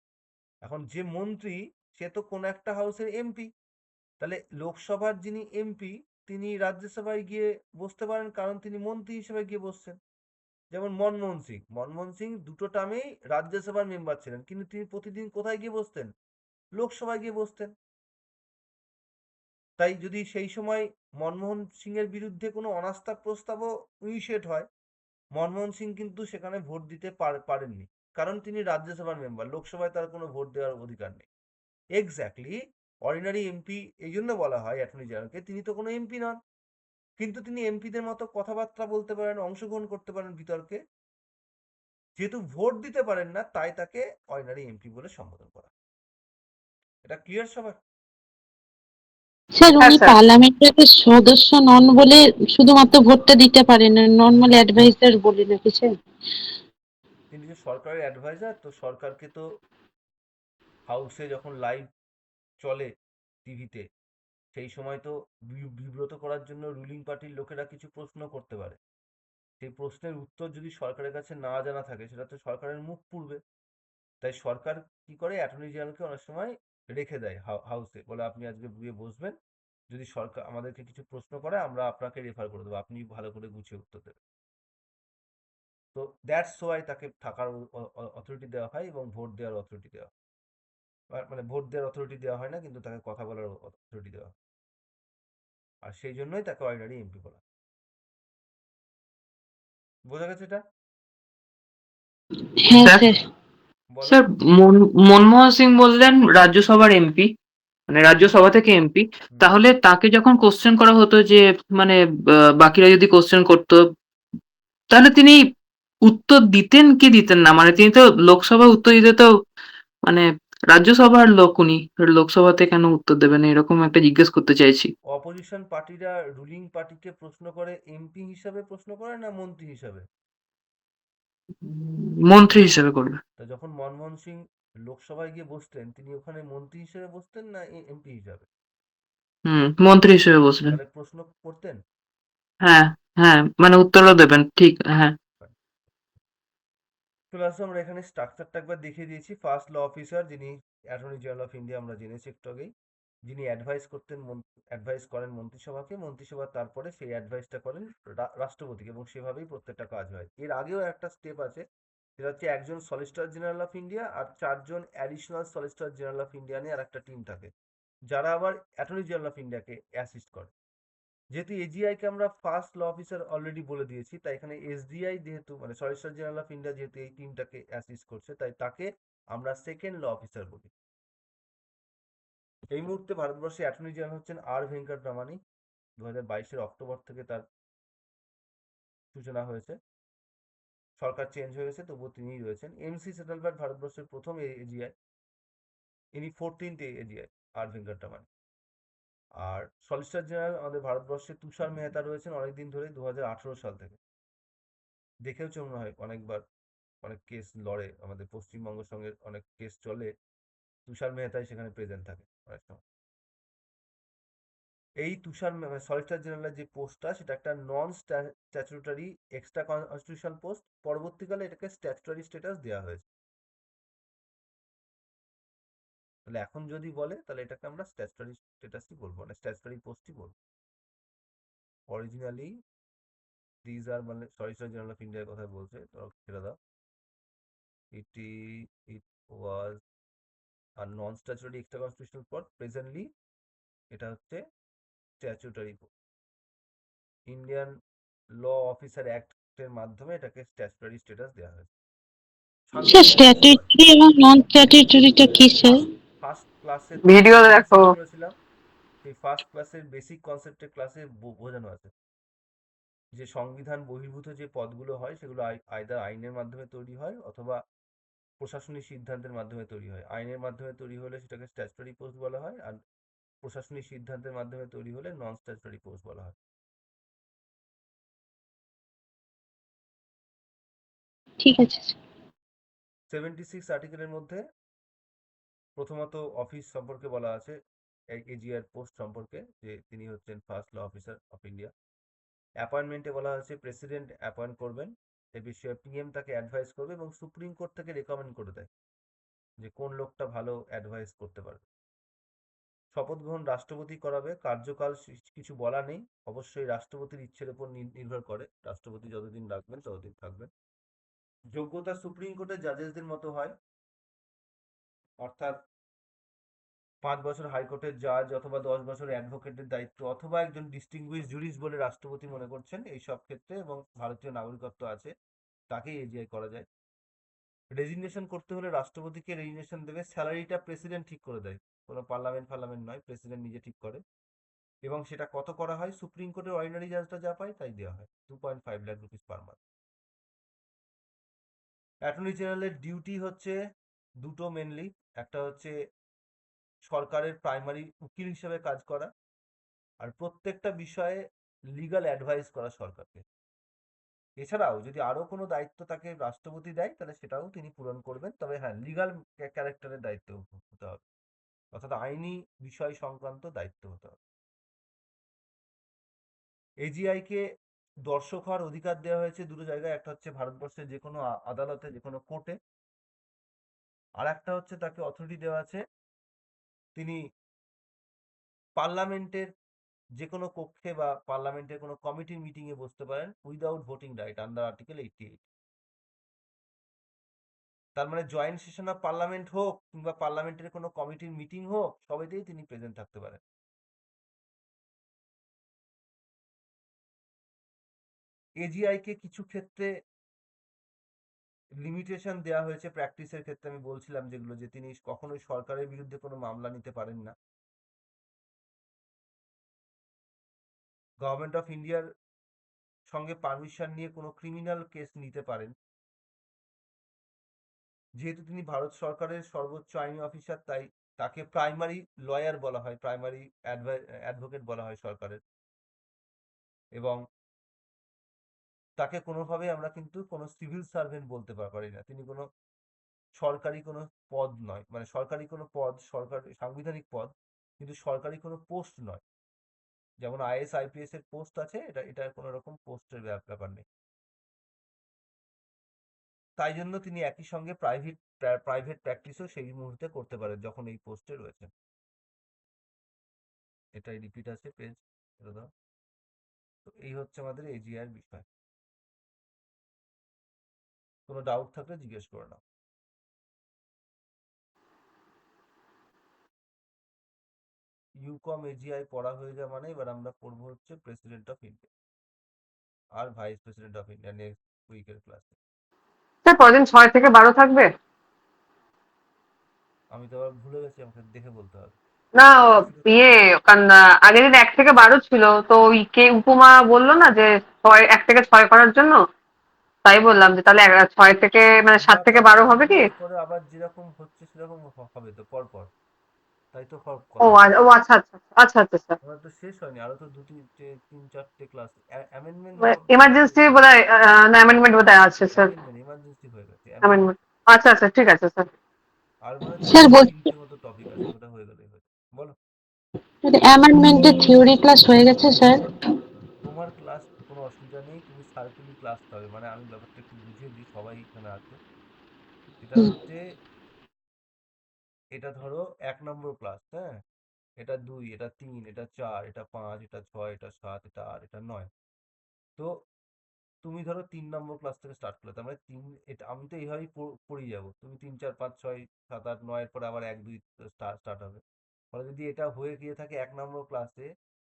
এখন যে মন্ত্রী, সে তো কোনো একটা হাউসের এমপি, তাহলে লোকসভার যিনি এমপি তিনি রাজ্যসভায় গিয়ে বসতে পারেন, কারণ তিনি মন্ত্রী হিসেবে গিয়ে বসছেন। যেমন মনমোহন সিং দুটো টার্মেই রাজ্যসভার মেম্বার ছিলেন, কিন্তু তিনি প্রতিদিন কোথায় গিয়ে বসতেন? লোকসভায় গিয়ে বসতেন। তাই যদি সেই সময় মনমোহন সিং এর বিরুদ্ধে কোনো অনাস্থা প্রস্তাবও ইনিশিয়েট হয়, মনমোহন সিং কিন্তু সেখানে ভোট দিতে পারেননি, কারণ তিনি রাজ্যসভার মেম্বার, লোকসভায় তার কোনো ভোট দেওয়ার অধিকার নেই। এক্স্যাক্টলি অর্ডিনারি এমপি এই জন্য বলা হয় অ্যাটর্নি জেনারেলকে, তিনি তো কোনো এমপি নন, কিন্তু তিনি এমপিদের মতো কথাবার্তা বলতে পারেন, অংশগ্রহণ করতে পারেন বিতর্কে। যেহেতু ভোট দিতে পারেন না, তাই তাকে অর্ডিনারি এমপি বলে সম্বোধন করা। এটা ক্লিয়ার সবার? স্যার হ্যাঁ উনি স্যার। পার্লামেন্টের সদস্য নন বলে শুধুমাত্র ভোটটা দিতে পারেন, নর্মাল অ্যাডভাইজার বলে নাকি স্যার? তিনি যে সরকারের অ্যাডভাইজার, তো সরকারকে তো হাউসে যখন লাইভ চলে টিভিতে, সেই সময় তো বিব্রত করার জন্য রুলিং পার্টির লোকেরা কিছু প্রশ্ন করতে পারে। সেই প্রশ্নের উত্তর যদি সরকারের কাছে না জানা থাকে, সেটা তো সরকারের মুখ পুড়বে। তাই সরকার কি করে, অ্যাটর্নি জেনারেলকে অনেক সময় রেখে দেয় হাউসে, বলে আপনি আজকে গিয়ে বসবেন, যদি সরকার আমাদেরকে কিছু প্রশ্ন করে আমরা আপনাকে রেফার করে দেবো, আপনি ভালো করে গুছিয়ে উত্তর দেবেন। তো দ্যাটস ওয়াই তাকে থাকার অথরিটি দেওয়া হয় এবং ভোট দেওয়ার অথরিটি দেওয়া হয়। মানে ভোট দেওয়ার অথরিটি দেওয়া হয় না, কিন্তু তাকে কথা বলার অথরিটি দেওয়া হয়। আর সেই জন্যই তাকে অর্ডিনারি এমপি বলা হয়। বোঝা গেছে এটা? হ্যাঁ স্যার স্যার। বলো। স্যার মনমোহন সিং বললেন রাজ্যসভার এমপি, মানে রাজ্যসভা থেকে এমপি। হুম। তাহলে তাকে যখন কোশ্চেন করা হতো যে মানে বাকিরা যদি কোশ্চেন করতো, তাহলে তিনি উত্তর দিতেন কি দিতেন না? মানে তিনি তো লোকসভায় উত্তর দিতে তো মানে রাজ্যসভার লোক, উনি লোকসভাতে কেন উত্তর দেবেন, এরকম একটা জিজ্ঞেস করতে চাইছি। অপোজিশন পার্টিরা রুলিং পার্টিকে প্রশ্ন করে এমপি হিসাবে প্রশ্ন করে না মন্ত্রী হিসাবে? মন্ত্রী হিসেবে করবে। তা যখন মনমোহন সিং লোকসভায় গিয়ে বসতেন, তিনি ওখানে মন্ত্রী হিসেবে বসতেন না এমপি হিসাবে? মন্ত্রী হিসেবে বসবেন। তাহলে প্রশ্ন করতেন? হ্যাঁ, হ্যাঁ, মানে উত্তরও দেবেন, ঠিক, হ্যাঁ। চলে আসবো, আমরা এখানে স্ট্রাকচারটা একবার দেখিয়ে দিয়েছি। ফার্স্ট ল অফিসার, যিনি অ্যাটর্নি জেনারেল অফ ইন্ডিয়া, আমরা জেনেছি একটু আগেই, যিনি অ্যাডভাইস করেন মন্ত্রিসভাকে, মন্ত্রিসভা তারপরে সেই অ্যাডভাইসটা করেন রাষ্ট্রপতিকে, এবং সেভাবেই প্রত্যেকটা কাজ হয়। এর আগেও একটা স্টেপ আছে, সেটা হচ্ছে একজন সলিসিটর জেনারেল অফ ইন্ডিয়া আর 4 জন additional solicitor general of India নিয়ে আর একটা টিম থাকে, যারা আবার অ্যাটর্নি জেনারেল অফ ইন্ডিয়াকে অ্যাসিস্ট করে। যেহেতু এজিআই কে আমরা ফার্স্ট ল অফিসার অলরেডি বলে দিয়েছি, তাই এখানে এসডিআই যেহেতু মানে সলিসিটর জেনারেল অফ ইন্ডিয়া যেহেতু এই টিমটাকে অ্যাসিস্ট করছে, তাই তাকে আমরা সেকেন্ড ল অফিসার বলি। এই মুহূর্তে ভারতবর্ষে অ্যাটর্নি জেনারেল হচ্ছেন আর ভেঙ্কট রমানি। 2022-এর অক্টোবর থেকে তার সূচনা হয়েছে। সরকার চেঞ্জ হয়ে গেছে, তবুও তিনিই রয়েছেন। এমসি সেটেলমেন্ট ভারতবর্ষের প্রথম এজিআই, ইনি 14th এজিআই আর ভেঙ্কট রমানি। আর সলিসিটর জেনারেল আমাদের ভারতবর্ষে তুষার মেহতা রয়েছেন অনেকদিন ধরে, 2018 সাল থেকে। দেখেওছে মনে হয় অনেকবার, অনেক কেস লড়ে, আমাদের পশ্চিমবঙ্গের সঙ্গে অনেক কেস চলে, তুষার মেহতাই সেখানে প্রেজেন্ট থাকে অনেক সময়। এই সলিসিটর জেনারেলের যে পোস্টটা, সেটা একটা নন স্ট্যাচুটরি এক্সট্রা কনস্টিটিউশনাল পোস্ট। পরবর্তীকালে এটাকে স্ট্যাচুটরি স্ট্যাটাস দেওয়া হয়েছে। তাহলে এখন যদি বলে, তাহলে এটাকে আমরা স্ট্যাচুটরি স্ট্যাটাসই বলবো, না স্ট্যাচুটরি পোস্টই বলবো। অরিজিনালি দিজ আর, মানে সলিসিটর জেনারেল অফ ইন্ডিয়ার কথা বলছে, তো ছেড়ে দাও। It was a non statutory extra constitutional post. Presently এটা হচ্ছে statutory post. Indian law officer অ্যাক্টের মাধ্যমে এটাকে স্ট্যাচুটরি স্ট্যাটাস দেওয়া হয়েছে। স্যার স্ট্যাটুটরি এবং নন স্ট্যাটুটরিটা কি স্যার? ফার্স্ট ক্লাসের ভিডিও দেখো। করেছিলাম, সেই ফার্স্ট ক্লাসের বেসিক কনসেপ্টের ক্লাসে বোঝানো আছে যে সংবিধান বহির্ভূত যে পদগুলো হয়, সেগুলো আইদার আইনের মাধ্যমে তৈরি হয় অথবা প্রশাসনিক সিদ্ধান্তের মাধ্যমে তৈরি হয়। আইনের মাধ্যমে তৈরি হলে সেটাকে স্ট্যাচুটরি পোস্ট বলা হয়, আর প্রশাসনিক সিদ্ধান্তের মাধ্যমে তৈরি হলে নন স্ট্যাচুটরি পোস্ট বলা হয়। ঠিক আছে স্যার। 76 আর্টিকেলের মধ্যে প্রথমত অফিস সম্পর্কে বলা আছে, এজিআর পোস্ট সম্পর্কে, যে তিনি হচ্ছেন first law officer of India. অ্যাপয়েন্টমেন্টে বলা হচ্ছে প্রেসিডেন্ট অ্যাপয়েন্ট করবেন, এ বিষয়ে পিএম তাকে অ্যাডভাইস করবে, এবং সুপ্রিম কোর্ট থেকে রেকমেন্ড করে দেয় যে কোন লোকটা ভালো অ্যাডভাইস করতে পারবে। শপথ গ্রহণ রাষ্ট্রপতি করাবে, কার্যকাল কিছু বলা নেই, অবশ্যই রাষ্ট্রপতির ইচ্ছের উপর নির্ভর করে, রাষ্ট্রপতি যতদিন রাখবেন ততদিন থাকবেন। যোগ্যতা সুপ্রিম কোর্টের জাজেসদের মতো হয়, অর্থাৎ 5 বছর হাইকোর্টের জাজ অথবা 10 বছর অ্যাডভোকেটের দায়িত্ব, অথবা একজন ডিস্টিংগুইশ জুরিস্ট বলে রাষ্ট্রপতি মনে করছেন এই সব ক্ষেত্রে, এবং ভারতীয় নাগরিকত্ব আছে, তাকেই এজিআই করা যায়। রেজিগনেশন করতে হলে রাষ্ট্রপতিকে রেজিগনেশন দেবে, স্যালারিটা প্রেসিডেন্ট ঠিক করে দেয়, কোনো পার্লামেন্ট নয়, প্রেসিডেন্ট নিজে ঠিক করে। এবং সেটা কত করা হয়, সুপ্রিম কোর্টের অর্ডিনারি জাজটা যা পায় তাই দেওয়া হয়, 2.5 lakh rupees per month. Attorney জেনারেলের ডিউটি হচ্ছে দুটো মেনলি, একটা হচ্ছে সরকারের প্রাইমারি উকিল হিসেবে কাজ করা, আর প্রত্যেকটা বিষয়ে লিগাল অ্যাডভাইস করা সরকারকে। এছাড়াও যদি আরো কোনো দায়িত্ব তাকে রাষ্ট্রপতি দেয়, তাহলে সেটাও তিনি পূরণ করবেন, তবে হ্যাঁ লিগাল ক্যারেক্টারের দায়িত্ব হতে হবে, অর্থাৎ আইনি বিষয় সংক্রান্ত দায়িত্ব হতে হবে। এজিআই কে দর্শক হওয়ার অধিকার দেওয়া হয়েছে দুটো জায়গায়, একটা হচ্ছে ভারতবর্ষের যে কোনো আদালতে, যে কোনো কোর্টে, আর একটা হচ্ছে তাকে অথরিটি দেওয়া আছে, তিনি পার্লামেন্টের যে কোনো কক্ষে বা পার্লামেন্টের কোনো কমিটির মিটিংয়ে বসতে পারেন without voting right under article 88। তার মানে জয়েন্ট সেশন অফ পার্লামেন্ট হোক কিংবা পার্লামেন্টের কোনো কমিটির মিটিং হোক, সবেতেই তিনি প্রেজেন্ট থাকতে পারেন। এজিআই কে কিছু ক্ষেত্রে লিমিটেশন দেওয়া হয়েছে, প্র্যাকটিসের ক্ষেত্রে আমি বলছিলাম যেগুলো, যে তিনি কখনোই সরকারের বিরুদ্ধে কোনো মামলা নিতে পারেন না, গভর্নমেন্ট অফ ইন্ডিয়ার সঙ্গে পারমিশন নিয়ে কোনো ক্রিমিনাল কেস নিতে পারেন। যেহেতু তিনি ভারত সরকারের সর্বোচ্চ আইনি অফিসার, তাই তাকে প্রাইমারি লয়ার বলা হয়, প্রাইমারি অ্যাডভোকেট বলা হয় সরকারের। এবং তাকে কোনোভাবে আমরা কিন্তু কোনো সিভিল সার্ভেন্ট বলতে পারি না, তিনি কোনো সরকারি কোনো পদ নয়, মানে সরকারি কোনো পদ, সরকারি সাংবিধানিক পদ, কিন্তু সরকারি কোনো পোস্ট নয়। যেমন আইএস আইপিএস এর পোস্ট আছে, এটার কোনো রকম পোস্টের ব্যাপার নেই। তাই জন্য তিনি একই সঙ্গে প্রাইভেট প্র্যাকটিসও সেই মুহূর্তে করতে পারেন যখন এই পোস্টে রয়েছেন। এটাই রিপিট আছে পেজ দাও। তো এই হচ্ছে আমাদের এজিআর বিষয়। কোনো ডাউট থাকলে জিজ্ঞেস করে নাও। ইউকম এজিআই পড়া হয়ে যাওয়া মানে এবার আমরা পড়বো হচ্ছে প্রেসিডেন্ট অফ ইন্ডিয়া আর vice president of India next উইকের ক্লাসে। স্যার পরের দিন 6 থেকে 12 থাকবে? আমি তো আবার ভুলে গেছি, আমাকে দেখে বলতে হবে। না ইয়ে, কারণ আগের দিন 1 থেকে 12 ছিল, তো ওই কে উপমা বললো না যে 1 থেকে 6 করার জন্য, তাই বললাম যে তাহলে 6 থেকে মানে 7 থেকে 12 হবে কি? এরপরে আবার যেরকম হচ্ছে সেরকম হবে তো পরপর, তাই তো ও কথা। ও আচ্ছা আচ্ছা আচ্ছা আচ্ছা স্যার। আমার তো শেষ হয়নি, আরো তো 2-3-4টে ক্লাস অ্যামেন্ডমেন্ট এমার্জেন্সি বোধহয় না, অ্যামেন্ডমেন্ট বোধহয় আছে স্যার। এমার্জেন্সি হয়ে গেছে অ্যামেন্ডমেন্ট, আচ্ছা আচ্ছা ঠিক আছে স্যার। আর মানে স্যার 2-3টে মতো টপিক আছে, ওটা হয়ে গেলেই হয়ে যাবে। বলো। অ্যামেন্ডমেন্টের থিওরি ক্লাস হয়ে গেছে স্যার। তোমার ক্লাস কোনো অসুবিধা নেই, তুমি সার্কেলই ক্লাস পাবে। মানে আমি ব্যাপারটা একটু বুঝিয়ে দিই, সবাই এখানে আছে। এটা হচ্ছে, এটা ধরো 1 নম্বর ক্লাস, হ্যাঁ, এটা 2, এটা 3, এটা 4, এটা 5, এটা 6, এটা 7, এটা 8, এটা 9। তো তুমি ধরো 3 নম্বর ক্লাস থেকে স্টার্ট করলে, তার মানে এটা আমি তো এইভাবেই পড়িয়ে যাবো। তুমি 3, 4, 5, 6, 7, 8, 9 এর পরে আবার 1, 2 স্টার্ট হবে। ফলে যদি এটা হয়ে গিয়ে থাকে 1 নম্বর ক্লাসে,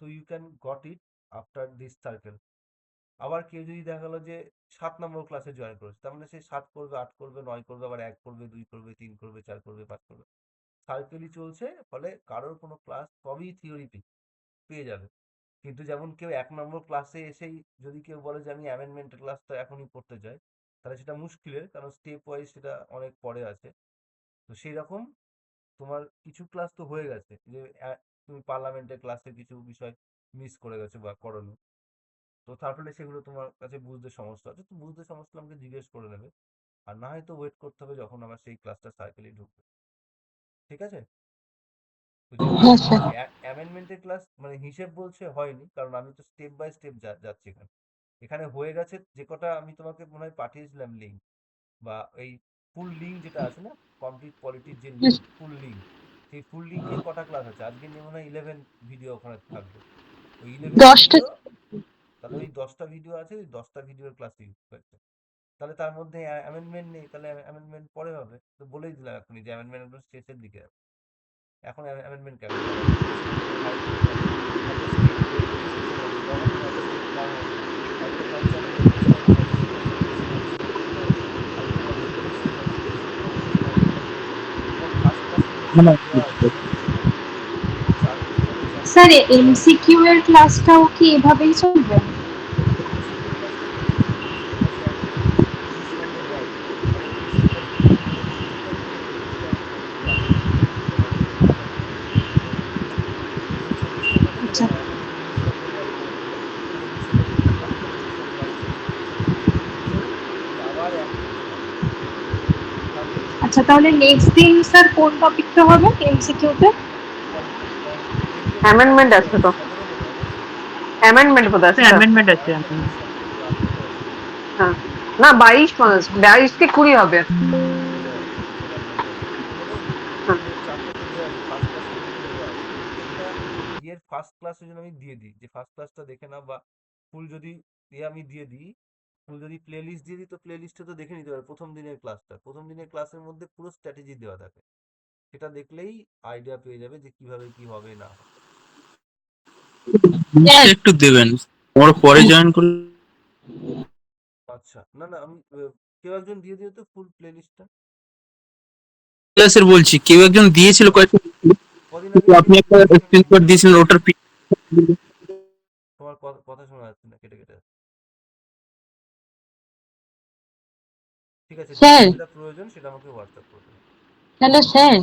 তো you can got it after this circle. আবার কেউ যদি দেখা গেলো যে 7 নম্বর ক্লাসে জয়েন করেছে, তার মানে সে 7 করবে, 8 করবে, 9 করবে, আবার 1 করবে, 2 করবে, 3 করবে, 4 করবে, 5 করবে, সার্কেলই চলছে। ফলে কারোর কোনো ক্লাস সবই থিওরি পেয়ে যাবে। কিন্তু যেমন কেউ 1 নম্বর ক্লাসে এসেই যদি কেউ বলে যে আমি অ্যামেন্ডমেন্টের ক্লাসটা এখনই পড়তে চাই, তাহলে সেটা মুশকিলের, কারণ স্টেপ ওয়াইজ সেটা অনেক পরে আছে। তো সেই রকম তোমার কিছু ক্লাস তো হয়ে গেছে, যে তুমি পার্লামেন্টের ক্লাসে কিছু বিষয় মিস করে গেছো বা করোনি, তো তার ফলে সেগুলো তোমার কাছে বুঝতে সমস্যা হচ্ছে। তো বুঝতে সমস্যা হলে আমাকে জিজ্ঞেস করে নেবে, আর না হয়তো ওয়েট করতে হবে যখন আমার সেই ক্লাসটা সার্কেলেই ঢুকবে। ঠিক আছে? তো যেহেতু হ্যাঁ স্যার। অ্যামেন্ডমেন্টের ক্লাস মানে হিসেব বলছে হয়নি, কারণ আমি তো স্টেপ বাই স্টেপ যাচ্ছি এখানে। এখানে হয়ে গেছে যে কটা আমি তোমাকে মনে হয় পাঠিয়েছিলাম লিঙ্ক, বা এই ফুল লিঙ্ক যেটা আছে না, কমপ্লিট পলিটির যে লিঙ্ক, ফুল লিঙ্ক, সেই ফুল লিঙ্কে কটা ক্লাস আছে আজকে নিয়ে মনে হয় 11 ভিডিও ওখানে থাকবে। ওই 11 10টা। ভিডিও, তাহলে ওই 10টা ভিডিও আছে, ওই 10টা ভিডিওর ক্লাস ইউজ করছে। তাহলে তার মধ্যে অ্যামেন্ডমেন্ট নেই, তাহলে অ্যামেন্ডমেন্ট পরে হবে। তো বলেই দিলাম এখনই যে অ্যামেন্ডমেন্ট শেষের দিকে হবে। এখন অ্যামেন্ডমেন্ট কেন, কারণ প্রেসিডেন্টের ভাইস প্রেসিডেন্ট, তারপর স্টেট লেজিসলেচার হবে, গভর্নর হবে, স্টেট গভর্নর, এগ্রিকালচার মিনিস্টার হবে, এগ্রিকালচার মিনিস্টার, স্টেট মিনিস্টার, আরেকটা হবে ইরিগেশন হবে, ইরিগেশন কমিশনার হবে। এরকম ফার্স্ট ক্লাস থেকে মানে যেসব দেওয়া আছে, এই 4টে হবে, 4টে স্যার ক্লাস দেওয়া আছে। এমসিকিউ এর ক্লাসটাও কি এভাবেই চলবে? এমসিকিউ এর ক্লাসটা করেছি, এমসিকিউ ক্লাসে আমাকে 19 নম্বর দেয়নি, কারণ 19 নম্বর পুরো প্রত্যেকটা দিনের প্রত্যেকটা অঙ্ক আছে, তোমার এখানে যেহেতু 40টা থাকে আচ্ছা। দেয়, এখন যদি 19 নম্বর দেয় পরীক্ষা, তাহলে 19 নম্বর দিলাম, তাহলে 19 নম্বর বাকি 40 বছরে ওই আবার এক থেকে স্টার্ট হবে সার্কেল থেকে। আচ্ছা তাহলে নেক্সট দিন স্যার কোন টপিকটা হবে এমসিকিউ তে? এগুলো তো অ্যামেন্ডমেন্ট কতগুলো আছে আছে, তো, 17 মনে হয় নাকি? অ্যামেন্ডমেন্ট বোধ আছে স্যার। অ্যামেন্ডমেন্ট আছে। অ্যামেন্ডমেন্ট 17 কি 18 আছে। হ্যাঁ, না 22 কি 20 হবে। 20 হবে, সেটা বলতে পারবো না। তবে হ্যাঁ, মোট 4টে তো দেওয়া আছে, ফার্স্ট ক্লাসের মধ্যে দেওয়া আছে। প্রত্যেকটা ইয়ের ফার্স্ট ক্লাসের জন্য আমি দিয়ে দিই, যে ফার্স্ট ক্লাসটা দেখে নাও, বা ফুল যদি আমি দিয়ে দিই, ফুল যদি প্লে লিস্ট দিয়ে দিই, তো প্লে লিস্টে তো দেখে নিতে পারবে প্রথম দিনের ক্লাসটা। প্রথম দিনের ক্লাসের মধ্যে পুরো স্ট্র্যাটেজি দেওয়া থাকে, সেটা দেখলেই আইডিয়া পেয়ে যাবে যে কিভাবে কি হবে না হবে। একটু দেবেন, ওর পরে জয়েন করে। আচ্ছা, না না আমি কেউ একজন দিয়ে দিও তো ফুল প্লে লিস্টটা। ক্লাসের বলছি, কেউ একজন দিয়েছিল কয়েকটা, কদিন আগে আপনি দিয়েছি, একটা দিয়েছিলাম তো স্ক্রিনশট গ্রুপে। দিয়েছিলেন ওটার তোমার কথা শোনা যাচ্ছে না, কেটে কেটে যাচ্ছে। ঠিক আছে, যার স্যার, যেটা প্রয়োজন সেটা আমাকে হোয়াটসঅ্যাপ করে দেবে। Hello sir.